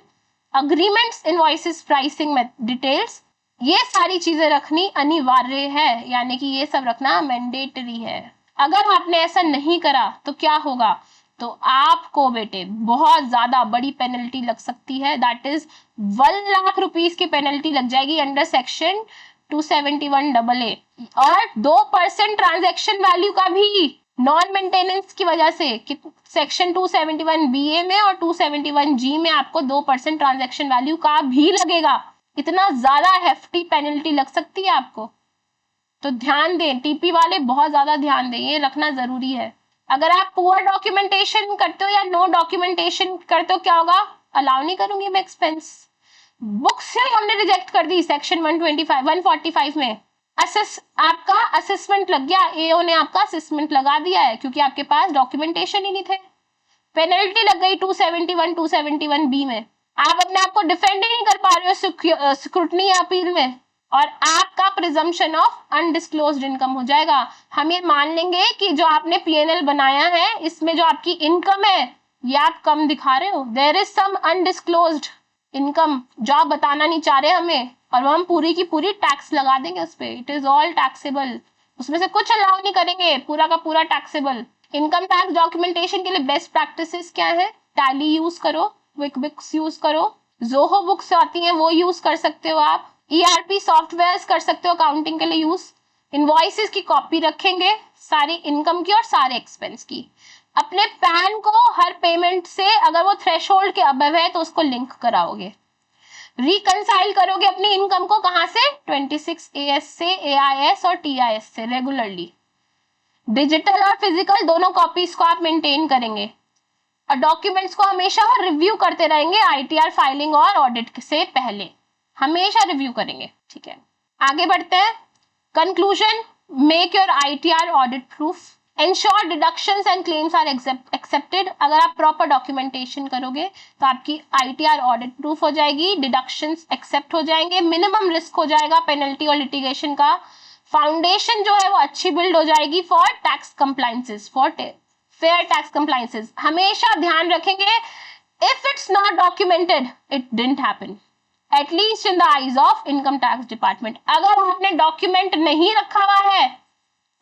agreements, invoices, pricing details, ये सारी चीजें रखनी अनिवार्य है, यानी कि ये सब रखना मैंडेटरी है। अगर आपने ऐसा नहीं करा तो क्या होगा, तो आपको बेटे बहुत ज्यादा बड़ी पेनल्टी लग सकती है, दैट इज 1 लाख रुपीस की पेनल्टी लग जाएगी अंडर सेक्शन 271AA। और 2% ट्रांजैक्शन वैल्यू का भी नॉन मेंटेनेंस की वजह से सेक्शन 271BA में और 271G में आपको 2% ट्रांजैक्शन वैल्यू का भी लगेगा। इतना ज्यादा हेफ्टी पेनल्टी लग सकती है आपको, तो ध्यान दें, टीपी वाले बहुत ज्यादा ध्यान दें, ये रखना जरूरी है। अगर आप पुअर डॉक्यूमेंटेशन करते हो या नो डॉक्यूमेंटेशन करते हो, क्या होगा, अलाउ नहीं करूंगी मैं एक्सपेंस। बुक्स ही हमने रिजेक्ट कर दी सेक्शन 145 में। आपका असेसमेंट लग गया, एओ ने आपका असेसमेंट लगा दिया है क्योंकि आपके पास डॉक्यूमेंटेशन ही नहीं थे। पेनल्टी लग गई 271 में। आप अपने आप को डिफेंड ही नहीं कर पा रहे हो स्क्रूटनी या अपील में, और आपका प्रिजम्पशन ऑफ अनडिस्क्लोज्ड इनकम हो जाएगा। हम ये मान लेंगे कि जो आपने पीएनएल बनाया है इसमें जो आपकी इनकम है ये आप कम दिखा रहे हो, there is some undisclosed income जो आप बताना नहीं चाह रहे हमें, और वो हम पूरी की पूरी टैक्स लगा देंगे उस पे। इट इज ऑल टैक्सेबल, उसमें से कुछ अलाउ नहीं करेंगे, पूरा का पूरा टैक्सेबल। इनकम टैक्स डॉक्यूमेंटेशन के लिए बेस्ट प्रैक्टिसेस क्या है, टैली यूज करो, क्विक बुक्स यूज करो, जोहो बुक्स आती हैं वो यूज कर सकते हो आप, ईआरपी सॉफ्टवेयर्स कर सकते हो अकाउंटिंग के लिए यूज। इनवॉइसेस की कॉपी रखेंगे सारी इनकम की और सारे एक्सपेंस की। अपने पैन को हर पेमेंट से अगर वो थ्रेशोल्ड के अबव है तो उसको लिंक कराओगे। रिकंसाइल करोगे अपनी इनकम को कहां से, 26AS से, AIS और TIS से रेगुलरली। डिजिटल और फिजिकल दोनों कॉपीज को आप मेंटेन करेंगे, और डॉक्यूमेंट्स को हमेशा रिव्यू करते रहेंगे ITR फाइलिंग और ऑडिट से पहले, हमेशा रिव्यू करेंगे। ठीक है, आगे बढ़ते हैं। Conclusion, make your ITR audit proof, ensure deductions and claims are accepted. अगर आप प्रॉपर डॉक्यूमेंटेशन करोगे तो आपकी ITR ऑडिट प्रूफ हो जाएगी, डिडक्शंस एक्सेप्ट हो जाएंगे, मिनिमम रिस्क हो जाएगा पेनल्टी और लिटिगेशन का, फाउंडेशन जो है वो अच्छी बिल्ड हो जाएगी for tax compliances, for fair tax compliances. हमेशा ध्यान रखेंगे, if it's not documented it didn't happen, at least in the eyes of income tax department. अगर आपने डॉक्यूमेंट नहीं रखा हुआ है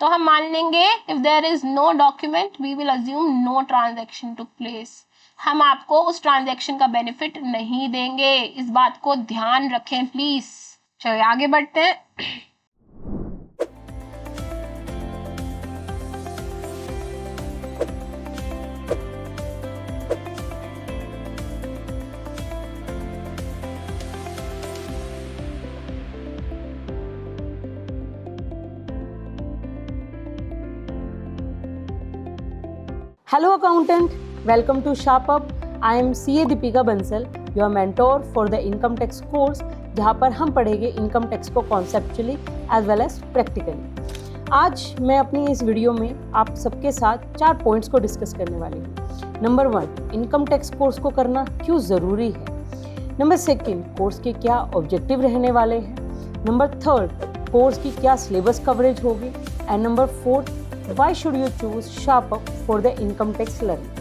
तो हम मान लेंगे if there is no document we will assume no transaction took place, हम आपको उस ट्रांजैक्शन का बेनिफिट नहीं देंगे। इस बात को ध्यान रखें प्लीज। चलिए आगे बढ़ते हैं।
Hello accountant, welcome to SharpUp. I am CA Deepika Bansal, your mentor for the income tax course, जहाँ पर हम पढ़ेंगे इनकम टैक्स को conceptually as well as practically. आज मैं अपनी इस वीडियो में आप सबके साथ 4 पॉइंट्स को डिस्कस करने वाली हूँ। नंबर 1, इनकम टैक्स कोर्स को करना क्यों ज़रूरी है। नंबर 2, कोर्स के क्या ऑब्जेक्टिव रहने वाले हैं। नंबर 3, कोर्स की क्या सिलेबस कवरेज होगी। And number 4, why should you choose SharpUp for the income tax learning?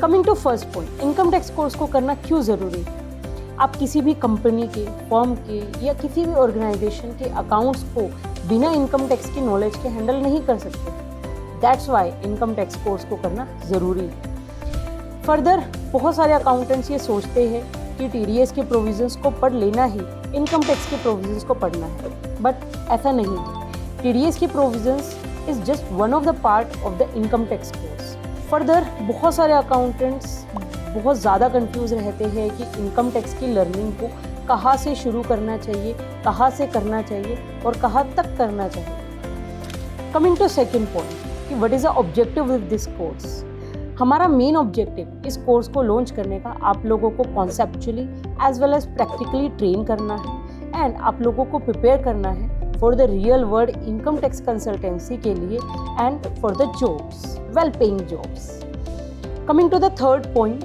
Coming to first point, income tax course को करना क्यों ज़रूरी है। आप किसी भी कंपनी के, फर्म के या किसी भी ऑर्गेनाइजेशन के अकाउंट्स को बिना इनकम टैक्स की नॉलेज के हैंडल नहीं कर सकते। That's why income tax course को करना ज़रूरी है। फर्दर बहुत सारे अकाउंटेंट्स ये सोचते हैं कि TDS के प्रोविजंस को पढ़ लेना ही इनकम टैक्स के प्रोविजंस को पढ़ना है, बट ऐसा नहीं है। TDS के provisions is just one of the part of the income tax course. Further, बहुत सारे accountants बहुत ज़्यादा कंफ्यूज रहते हैं कि इनकम टैक्स की लर्निंग को कहाँ से शुरू करना चाहिए, कहाँ से करना चाहिए और कहाँ तक करना चाहिए। Coming to second point कि what is the objective with this course? हमारा मेन ऑब्जेक्टिव इस कोर्स को लॉन्च करने का आप लोगों को conceptually as well as practically train करना है एंड आप लोगों को प्रिपेयर करना है for the real world income tax consultancy के लिए and for the jobs, well paying jobs. Coming to the third point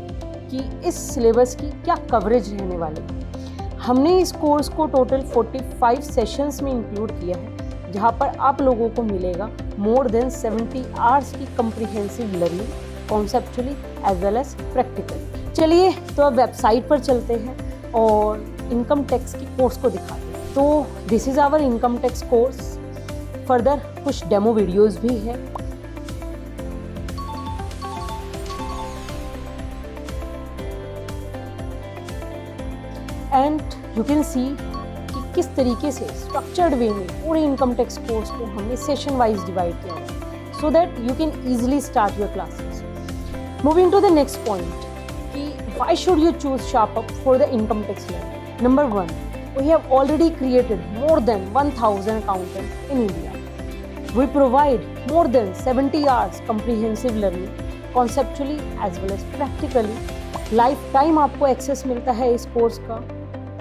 कि इस सिलेबस की क्या कवरेज रहने वाली है। हमने इस कोर्स को टोटल 45 सेशंस में इंक्लूड किया है, जहां पर आप लोगों को मिलेगा मोर देन 70 आवर्स की comprehensive learning, conceptually as well as practical. चलिए तो अब वेबसाइट पर चलते हैं और इनकम टैक्स की कोर्स को दिखाते हैं। तो this is our income tax course. Further कुछ डेमो वीडियोस भी है। एंड यू कैन सी कि किस तरीके से स्ट्रक्चर्ड वे में पूरे इनकम टैक्स कोर्स को हमने सेशन वाइज डिवाइड किया है so that you can easily start your classes. Moving to the next point कि why should you choose SharpUp for the income tax learning. Number 1, we have already created more than 1000 accountants in India. We provide more than 70 hours comprehensive learning, conceptually as well as practically. Lifetime आपको access मिलता है इस course का।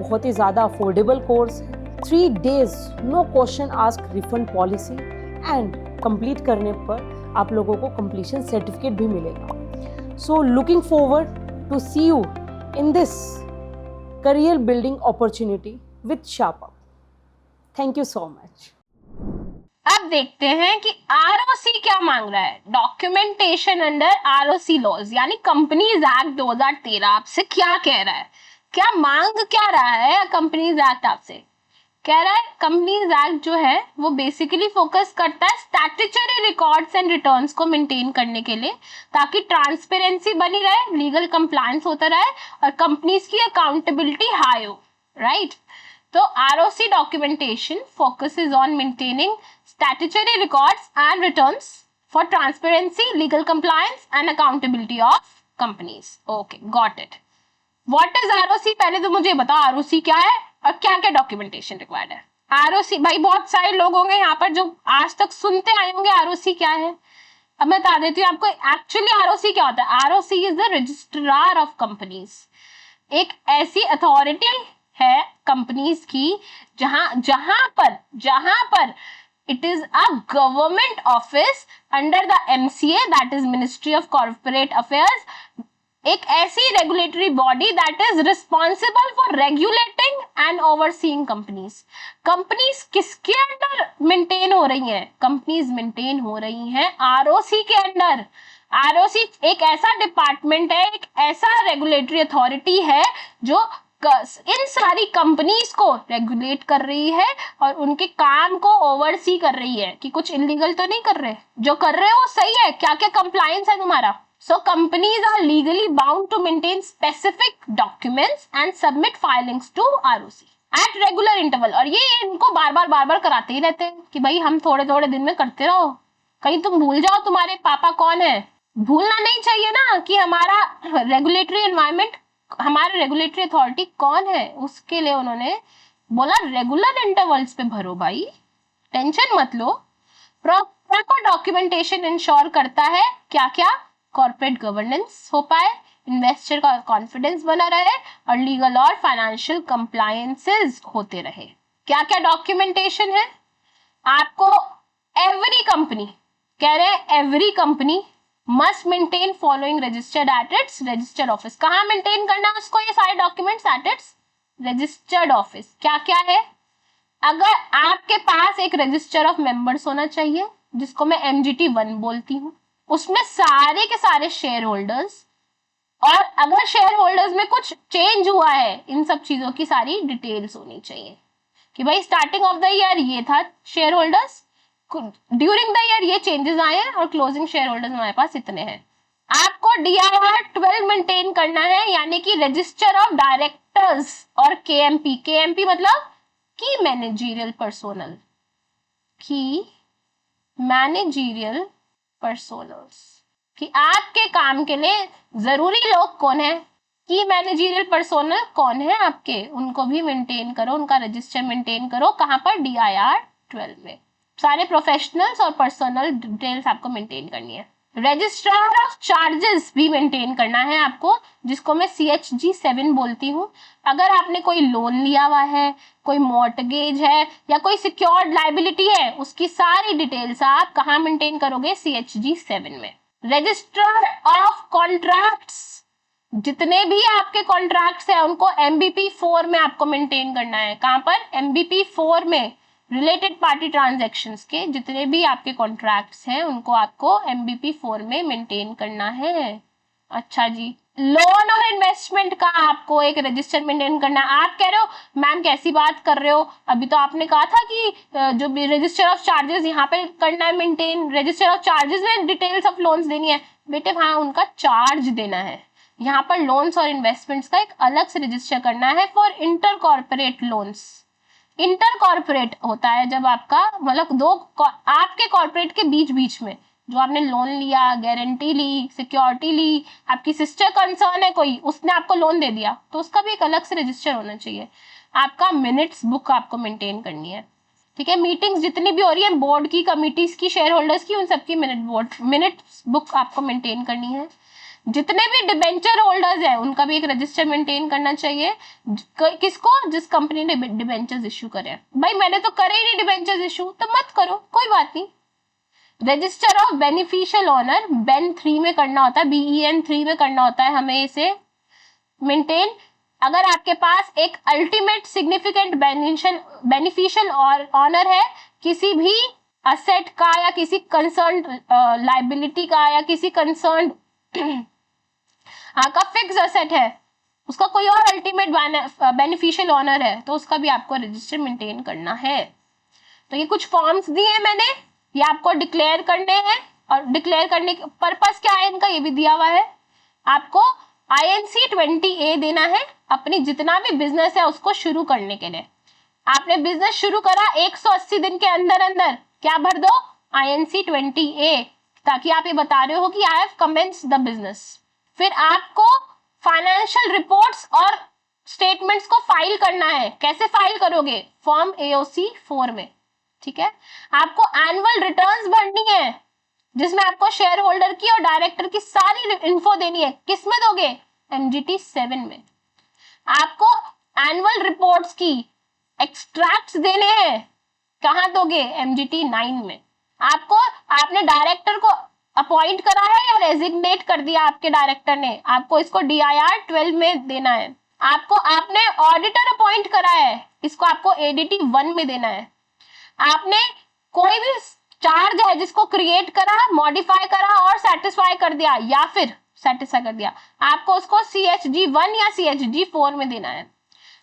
बहुत ही ज़्यादा affordable course है। 3 days no question ask refund policy and complete करने पर आप लोगों को कंप्लीशन सर्टिफिकेट भी मिलेगा। So looking forward to see you in this career building opportunity with SharpUp. Thank you so much.
अब देखते हैं कि ROC क्या मांग रहा है। डॉक्यूमेंटेशन अंडर ROC लॉज यानी कंपनीज एक्ट 2013 आपसे क्या कह रहा है, क्या मांग क्या रहा है। कंपनीज एक्ट आपसे कह रहा है, कंपनीज एक्ट जो है वो बेसिकली फोकस करता है स्टैट्यूटरी रिकॉर्ड्स एंड रिटर्न्स को मेंटेन करने के लिए, ताकि ट्रांसपेरेंसी बनी रहे, लीगल कंप्लायंस होता रहे और कंपनीज की अकाउंटेबिलिटी हाई हो, राइट। तो ROC documentation focuses on maintaining statutory records and returns for transparency, legal compliance and accountability of companies. Okay, got it. What is ROC, पहले तो मुझे बताओ ROC क्या है और क्या क्या डॉक्यूमेंटेशन रिक्वायर्ड है। ROC, भाई बहुत सारे लोग होंगे यहाँ पर जो आज तक सुनते आए होंगे ROC क्या है। अब मैं बता देती हूँ आपको एक्चुअली ROC क्या होता है। ROC is the registrar of companies, एक ऐसी अथॉरिटी है कंपनीज की जहां पर it is a government office under the MCA, that is ministry of corporate affairs, एक ऐसी regulatory body that is responsible for regulating and overseeing companies. Companies किसके under maintain हो रही हैं? कंपनीज मेंटेन हो रही हैं ROC के अंडर। ROC एक ऐसा डिपार्टमेंट है, एक ऐसा रेगुलेटरी अथॉरिटी है जो इन सारी कंपनीज को रेगुलेट कर रही है और उनके काम को ओवरसी कर रही है कि कुछ इलीगल तो नहीं कर रहे, जो कर रहे हो वो सही है, क्या क्या कंप्लायंस है तुम्हारा। So companies are legally bound to maintain specific documents and submit filings to ROC at regular interval। और ये इनको बार बार कराते ही रहते हैं कि भाई हम थोड़े दिन में करते रहो, कहीं तुम भूल जाओ तुम्हारे पापा कौन है। भूलना नहीं चाहिए ना कि हमारा रेगुलेटरी एनवायरनमेंट, हमारा रेगुलेटरी अथॉरिटी कौन है। उसके लिए उन्होंने बोला रेगुलर इंटरवल्स पे भरो भाई, टेंशन मत लो। प्रॉपर डॉक्यूमेंटेशन इंश्योर करता है क्या क्या, कॉर्पोरेट गवर्नेंस हो पाए, इन्वेस्टर का कॉन्फिडेंस बना रहे और लीगल और फाइनेंशियल कंप्लायंसेस होते रहे। क्या क्या डॉक्यूमेंटेशन है? आपको एवरी कंपनी, कह रहे हैं every company must maintain following registered at its registered office. कहाँ मेंटेन करना है उसको ये सारे documents? At its registered office. क्या क्या है? अगर आपके पास एक रजिस्टर ऑफ मेंबर्स होना चाहिए जिसको मैं MGT 1 बोलती हूँ, उसमें सारे के सारे शेयर होल्डर्स, और अगर शेयर होल्डर्स में कुछ चेंज हुआ है इन सब चीजों की सारी डिटेल्स होनी चाहिए कि भाई स्टार्टिंग ऑफ द ईयर ये था share holders, during the year ये चेंजेस आए हैं और क्लोजिंग शेयर होल्डर्स हमारे पास इतने हैं। आपको DIR 12 मेंटेन करना है, यानी कि रजिस्टर ऑफ डायरेक्टर्स और KMP मतलब की मैनेजरियल पर्सोनल, की मैनेजरियल पर्सोनल्स, कि आपके काम के लिए जरूरी लोग कौन है, की मैनेजरियल पर्सोनल कौन है आपके, उनको भी मेंटेन करो, उनका रजिस्टर मेंटेन करो। कहां पर? DIR 12 में। सारे प्रोफेशनल्स और पर्सनल डिटेल्स आपको मेंटेन करनी है। रजिस्ट्रार ऑफ चार्जेस भी मेंटेन करना है आपको, जिसको मैं CHG 7 बोलती हूँ। अगर आपने कोई लोन लिया हुआ है, कोई मॉर्टगेज है या कोई सिक्योर्ड लाइबिलिटी है, उसकी सारी डिटेल्स आप कहाँ मेंटेन करोगे? CHG 7 में। रजिस्टर ऑफ कॉन्ट्रैक्ट्स, जितने भी आपके कॉन्ट्रैक्ट्स हैं उनको MBP 4 में आपको मेंटेन करना है। कहां पर? MBP 4 में। रिलेटेड पार्टी ट्रांजैक्शंस के जितने भी आपके कॉन्ट्रैक्ट्स हैं उनको आपको MBP 4 में मेंटेन करना है। अच्छा जी, लोन और इन्वेस्टमेंट का आपको एक रजिस्टर मेंटेन करना है। आप कह रहे हो मैम कैसी बात कर रहे हो, अभी तो आपने कहा था कि जो भी रजिस्टर ऑफ चार्जेस यहाँ पे करना है मेंटेन, रजिस्टर ऑफ चार्जेस में डिटेल्स ऑफ लोन्स देनी है। बेटे हाँ, उनका चार्ज देना है। यहाँ पर लोन्स और इन्वेस्टमेंट्स का एक अलग से रजिस्टर करना है for inter corporate loans. Inter corporate होता है जब आपका मतलब दो आपके कॉर्पोरेट के बीच बीच में जो आपने लोन लिया, गारंटी ली, सिक्योरिटी ली, आपकी सिस्टर कंसर्न है कोई, उसने आपको लोन दे दिया, तो उसका भी एक अलग से रजिस्टर होना चाहिए। आपका मिनट्स बुक आपको मेंटेन करनी है, ठीक है। मीटिंग्स जितनी भी हो रही है बोर्ड की, कमिटीज की, शेयर होल्डर्स की, उन सबकी मिनट्स बुक आपको मेंटेन करनी है। जितने भी डिबेंचर होल्डर्स हैं उनका भी एक रजिस्टर मेंटेन करना चाहिए। किसको? जिस कंपनी ने डिबेंचर्स इश्यू करे। भाई मैंने तो करे ही नहीं डिबेंचर्स इश्यू, तो मत करो, कोई बात नहीं। Register of beneficial owner BEN 3 में करना होता है, BEN 3 में करना होता है हमें इसे मेंटेन। अगर आपके पास एक अल्टीमेट सिग्निफिकेंट बेनिफिशियल ऑनर है किसी भी असेट का या किसी कंसर्न लाइबिलिटी का या किसी कंसर्न आपका फिक्स असेट है, उसका कोई और अल्टीमेट बेनिफिशियल ऑनर है, तो उसका भी आपको रजिस्टर मेंटेन करना है। तो ये कुछ फॉर्म्स दिए हैं मैंने, ये आपको डिक्लेयर करने हैं, और डिक्लेयर करने का पर्पस क्या है इनका ये भी दिया हुआ है। आपको INC 20A देना है अपनी जितना भी बिजनेस है उसको शुरू करने के लिए। आपने बिजनेस शुरू करा 180 दिन के अंदर अंदर क्या भर दो? INC 20A, ताकि आप ये बता रहे हो कि I have commenced the business. फिर आपको फाइनेंशियल रिपोर्ट्स और स्टेटमेंट्स को फाइल करना है। कैसे फाइल करोगे? फॉर्म AOC 4 में, ठीक है। आपको एनुअल रिटर्न्स भरनी है जिसमें आपको शेयर होल्डर की और डायरेक्टर की सारी इन्फो देनी है। किस में दोगे? MGT 7 में। आपको एनुअल रिपोर्ट्स की एक्सट्रैक्ट्स देने हैं, कहां दोगे? MGT 9 में। आपने डायरेक्टर को अपॉइंट करा है या रेजिग्नेट कर दिया आपके डायरेक्टर ने, आपको इसको DIR 12 में देना है। आपने ऑडिटर अपॉइंट करा है, इसको आपको ADT 1 में देना है। आपने कोई भी चार्ज है जिसको क्रिएट करा, मॉडिफाई करा और सेटिस्फाई कर दिया या फिर सेटिस्फाई कर दिया, आपको उसको CHG 1 या CHG 4 में देना है।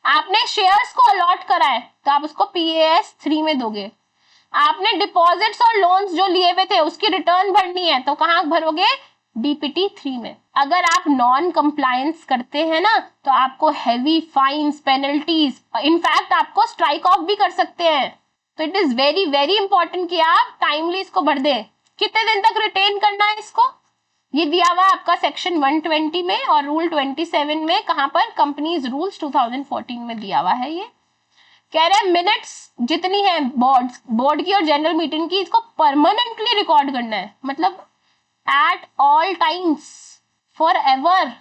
आपने शेयर्स को अलॉट करा है तो आप उसको PAS 3 में दोगे। आपने डिपॉजिट्स और लोन्स जो लिए हुए थे उसकी रिटर्न भरनी है तो कहां भरोगे? DPT 3 में। अगर आप नॉन कंप्लायंस करते हैं ना तो आपको हैवी फाइन्स, पेनल्टीज, इनफैक्ट आपको स्ट्राइक ऑफ भी कर सकते हैं। तो it is very very important कि आप टाइमली इसको भर दे। कितने दिन तक रिटेन करना है इसको? ये दिया हुआ आपका सेक्शन 120 में और रूल 27 में। कहां पर? कंपनीज रूल्स 2014 में दिया हुआ है। ये कह रहे हैं मिनट्स जितनी है बोर्ड की और जनरल मीटिंग की, इसको परमानेंटली रिकॉर्ड करना है। मतलब at all times, for ever.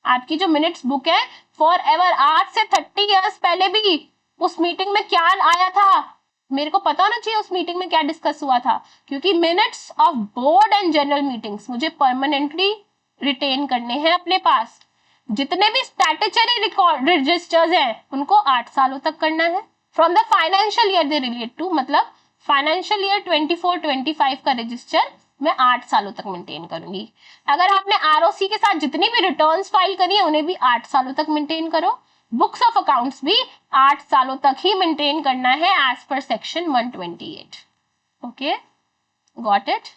आपकी जो मिनट्स बुक है फॉर एवर, आज से 30 इयर्स पहले भी उस मीटिंग में क्या आया था मेरे को पता होना चाहिए, उस मीटिंग में क्या डिस्कस हुआ था, क्योंकि minutes of board and general meetings मुझे परमानेंटली रिटेन करने हैं अपने पास। जितने भी स्टैट्यूटरी रिकॉर्ड रजिस्टर्स हैं उनको 8 सालों तक करना है। From the financial year they relate to, मतलब फाइनेंशियल ईयर 24-25 का रजिस्टर मैं 8 सालों तक मेंटेन करूंगी। अगर आपने आरओसी के साथ जितनी भी रिटर्न्स फाइल करी है उन्हें भी 8 सालों तक मेंटेन करो। बुक्स ऑफ अकाउंट्स भी 8 सालों तक ही मेंटेन करना है एज पर section 128। Okay, got it.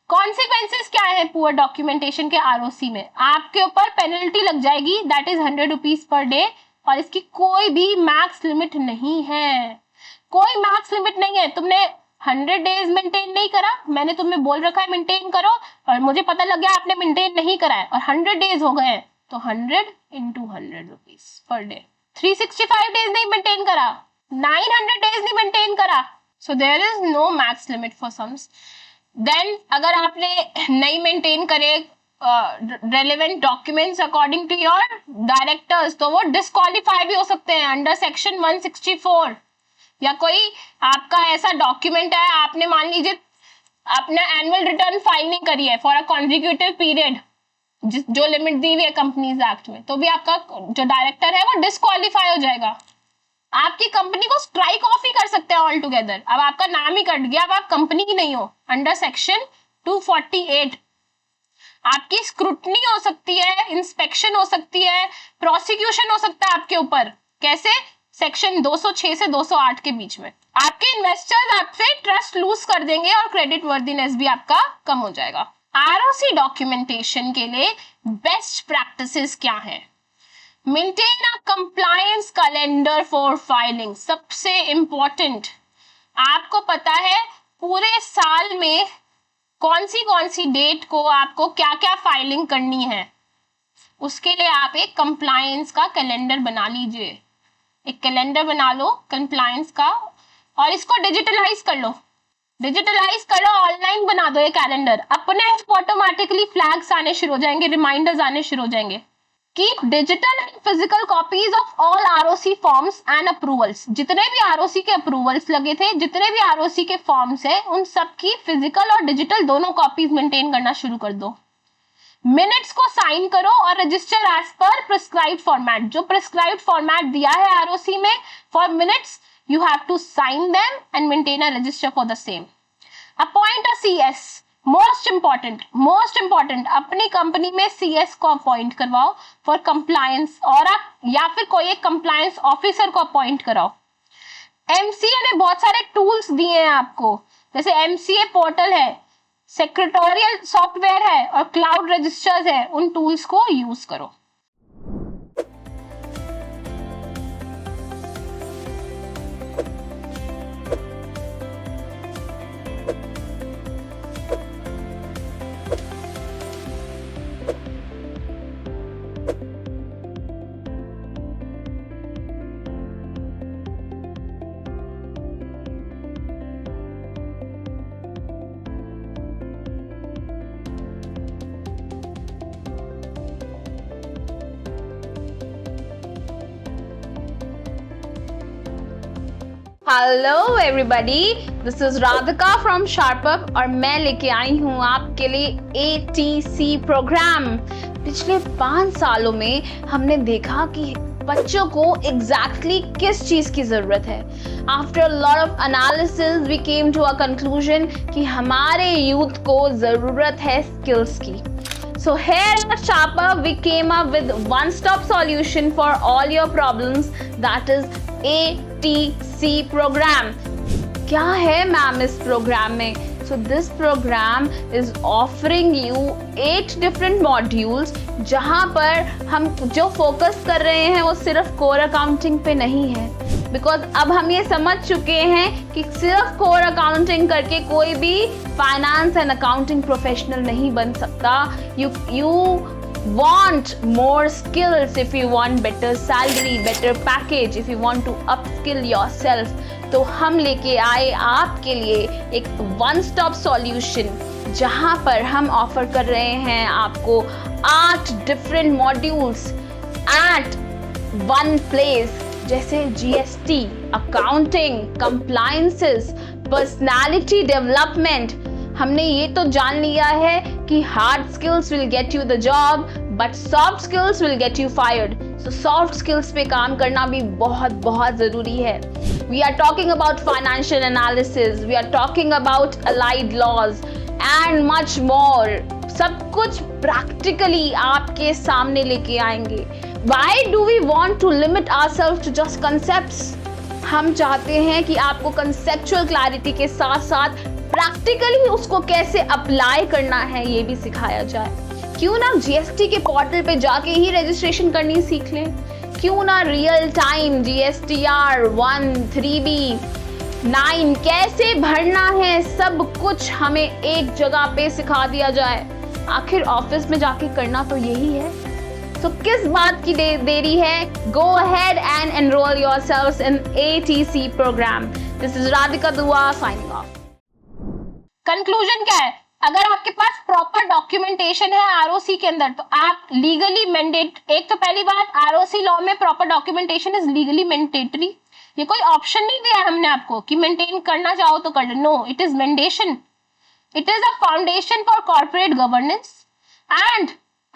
Consequences क्या है पुअर डॉक्यूमेंटेशन के आरओसी में? आपके ऊपर पेनल्टी लग जाएगी, that is 100 rupees per day, और इसकी कोई भी मैक्स लिमिट नहीं है। कोई मैक्स लिमिट नहीं है। तुमने 100 डेज मेंटेन नहीं करा, मैंने तुम्हें बोल रखा है मेंटेन करो, और मुझे पता लग गया आपने मेंटेन नहीं करा है और 100 डेज हो गए हैं, तो 100 into 100 rupees per day. 365 days नहीं मेंटेन करा, 900 डेज नहीं मेंटेन करा, so there is no max limit for sums. Then अगर आपने नहीं मेंटेन करे relevant documents according to your directors, तो वो डिस्क्वालीफाई भी हो सकते हैं अंडर सेक्शन 164। या कोई आपका ऐसा डॉक्यूमेंट है, आपने मान लीजिए अपना एनुअल रिटर्न फाइल नहीं करी है फॉर अ कॉन्जिक्यूटिव पीरियड, जो लिमिट दी हुई है कंपनीज एक्ट में, तो भी आपका जो डायरेक्टर है वो डिस्क्वालीफाई हो जाएगा। आपकी कंपनी को स्ट्राइक ऑफ ही कर सकते हैं ऑल टुगेदर। अब आपका नाम ही कट गया, अब आप कंपनी ही नहीं हो अंडर सेक्शन 248। आपकी स्क्रूटनी हो सकती है, इंस्पेक्शन हो सकती है, प्रोसिक्यूशन हो सकता है आपके ऊपर। कैसे? सेक्शन 206 से 208 के बीच में। आपके इन्वेस्टर्स आपसे ट्रस्ट लूज कर देंगे और क्रेडिट वर्दीनेस भी आपका कम हो जाएगा। आरओसी डॉक्यूमेंटेशन के लिए बेस्ट प्रैक्टिसेस क्या है? Maintain a compliance calendar for filing, सबसे इंपॉर्टेंट। आपको पता है पूरे साल में कौन सी डेट को आपको क्या क्या फाइलिंग करनी है, उसके लिए आप एक कंप्लायंस का कैलेंडर बना लीजिए। एक कैलेंडर बना लो कंप्लायंस का, और इसको डिजिटलाइज कर लो। डिजिटलाइज करो, ऑनलाइन बना दो ये कैलेंडर। अपने आप ऑटोमेटिकली फ्लैग्स आने शुरू हो जाएंगे, रिमाइंडर्स आने शुरू हो जाएंगे। Keep digital and physical copies of all ROC forms and approvals. जितने भी आरओसी के अप्रूवल्स लगे थे, जितने भी आरओसी के फॉर्म्स है, उन सब की फिजिकल और डिजिटल दोनों कॉपीज मेंटेन करना शुरू कर दो। मिनट्स को साइन करो और register as per prescribed format. जो प्रिस्क्राइब्ड फॉर्मेट दिया है आरओसी में for minutes, you have to sign them and maintain a register for the same. Appoint a CS. Most important, अपनी कंपनी में CS को अपॉइंट करवाओ फॉर कंप्लायंस, और आप या फिर कोई एक कंप्लायंस ऑफिसर को अपॉइंट कराओ। MCA ने बहुत सारे टूल्स दिए हैं आपको, जैसे MCA पोर्टल है, सेक्रेटोरियल सॉफ्टवेयर है और क्लाउड रजिस्टर्स है। उन टूल्स को यूज करो।
Hello everybody, this is Radhika from SharpUp और मैं लेके आई हूँ आपके लिए ATC प्रोग्राम। पिछले 5 सालों में हमने देखा कि बच्चों को एग्जैक्टली किस चीज़ की ज़रूरत है। After a lot of analysis we came to a conclusion कि हमारे यूथ को ज़रूरत है स्किल्स की। So here at Sharpup we came up with one-stop solution for all your problems, that is ATC program. क्या है मैम इस programme में? So this program is offering you 8 different modules, जहाँ पर हम जो फोकस कर रहे हैं वो सिर्फ कोर अकाउंटिंग पे नहीं है, बिकॉज अब हम ये समझ चुके हैं कि सिर्फ कोर अकाउंटिंग करके कोई भी फाइनेंस एंड अकाउंटिंग प्रोफेशनल नहीं बन सकता। You want more skills, if you want better salary, better package, if you want to upskill yourself, तो हम लेके आए आपके लिए एक one stop solution जहां पर हम ऑफर कर रहे हैं आपको 8 different modules at one place, जैसे GST, accounting, compliances, personality development. हमने ये तो जान लिया है कि hard skills will get you the job but soft skills will get you fired. So soft skills पे काम करना भी बहुत बहुत जरूरी है। We are talking about financial analysis, we are talking about allied laws and much more. सब कुछ प्रैक्टिकली आपके सामने लेके आएंगे। Why do we want to limit ourselves to just concepts? हम चाहते हैं कि आपको conceptual clarity के साथ साथ प्रैक्टिकली उसको कैसे अप्लाई करना है ये भी सिखाया जाए। क्यों ना जीएसटी के पोर्टल पे जाके ही रजिस्ट्रेशन करनी सीख लें, क्यों ना रियल टाइम जीएसटीआर 1, 3B, 9 कैसे भरना है सब कुछ हमें एक जगह पे सिखा दिया जाए। आखिर ऑफिस में जाके करना तो यही है। तो किस बात की देरी है? Go ahead and enroll yourselves in ATC program. This is Radhika Dua signing off.
Conclusion क्या है? अगर आपके पास प्रॉपर डॉक्यूमेंटेशन है आरओसी के अंदर तो आप लीगली मैंडेट, एक तो पहली बात आरओसी लॉ में proper documentation is legally mandatory. ये कोई ऑप्शन नहीं दिया हमने आपको कि मेंटेन करना चाहो तो कर लो। No, it is mandation. It is a foundation for corporate governance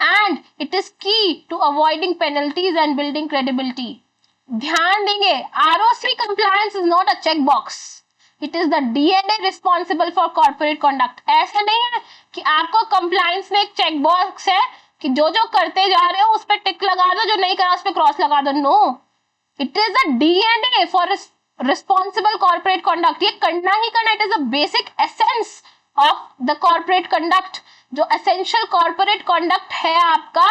and it is key to avoiding penalties and building credibility. ध्यान देंगे, ROC compliance is not a checkbox. It is the DNA responsible for corporate conduct. ऐसा नहीं है कि आपको compliance में एक checkbox है कि जो जो करते जा रहे हो उस पर टिक लगा दो, जो नहीं करा उस पर क्रॉस लगा दो। No, it is a DNA for responsible corporate conduct. ये करना ही करना, it is a basic essence of the corporate conduct. जो एसेंशियल कॉर्पोरेट कंडक्ट है आपका,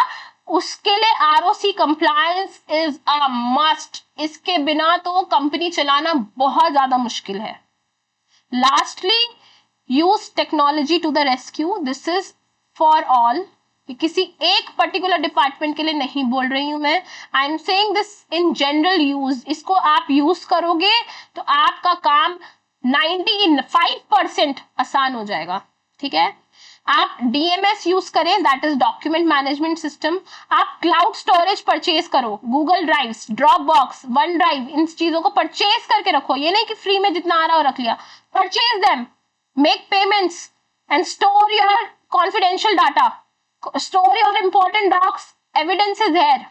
उसके लिए ROC compliance is a must. इसके बिना तो कंपनी चलाना बहुत ज्यादा मुश्किल है। Lastly, use technology to the rescue. This is for all, किसी एक पर्टिकुलर डिपार्टमेंट के लिए नहीं बोल रही हूं मैं। I am saying this in general use. इसको आप यूज करोगे तो आपका काम 95% आसान हो जाएगा। ठीक है, आप DMS यूज करें, that is document management system. आप क्लाउड स्टोरेज परचेज करो, Google drives, Dropbox, OneDrive, इन चीजों को परचेज करके रखो। ये नहीं कि फ्री में जितना आ रहा हो रख लिया। Purchase them, make payments and store your confidential data, store your important docs, evidence is there.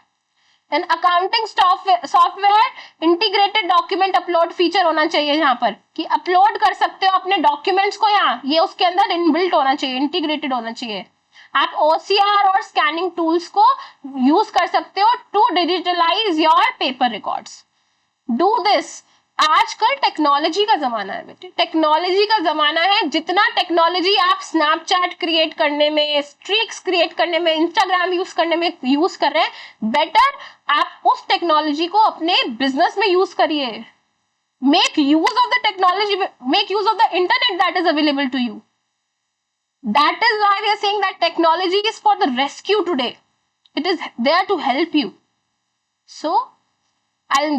And accounting software integrated document upload feature होना चाहिए यहाँ पर, कि अपलोड कर सकते हो अपने डॉक्यूमेंट्स को यहाँ, ये उसके अंदर इनबिल्ट होना चाहिए, इंटीग्रेटेड होना चाहिए। आप OCR और स्कैनिंग टूल्स को यूज कर सकते हो to digitalise your paper records. Do this. आजकल टेक्नोलॉजी का जमाना है बेटे, टेक्नोलॉजी का जमाना है। जितना टेक्नोलॉजी आप स्नैपचैट क्रिएट करने में, स्ट्रीक्स क्रिएट करने में, इंस्टाग्राम यूज करने में यूज कर रहे हैं, बेटर आप उस टेक्नोलॉजी को अपने बिजनेस में यूज करिए। Make use of the technology, make use of the internet that is available to you. That is why we are saying that technology is for the rescue today. It is there to help you. So,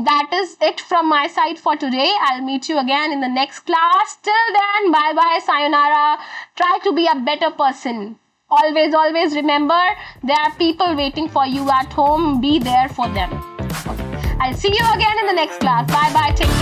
that is it from my side for today. I'll meet you again in the next class. Till then, bye bye, sayonara. Try to be a better person. Always remember, there are people waiting for you at home. Be there for them. I'll see you again in the next class. Bye bye. Take care.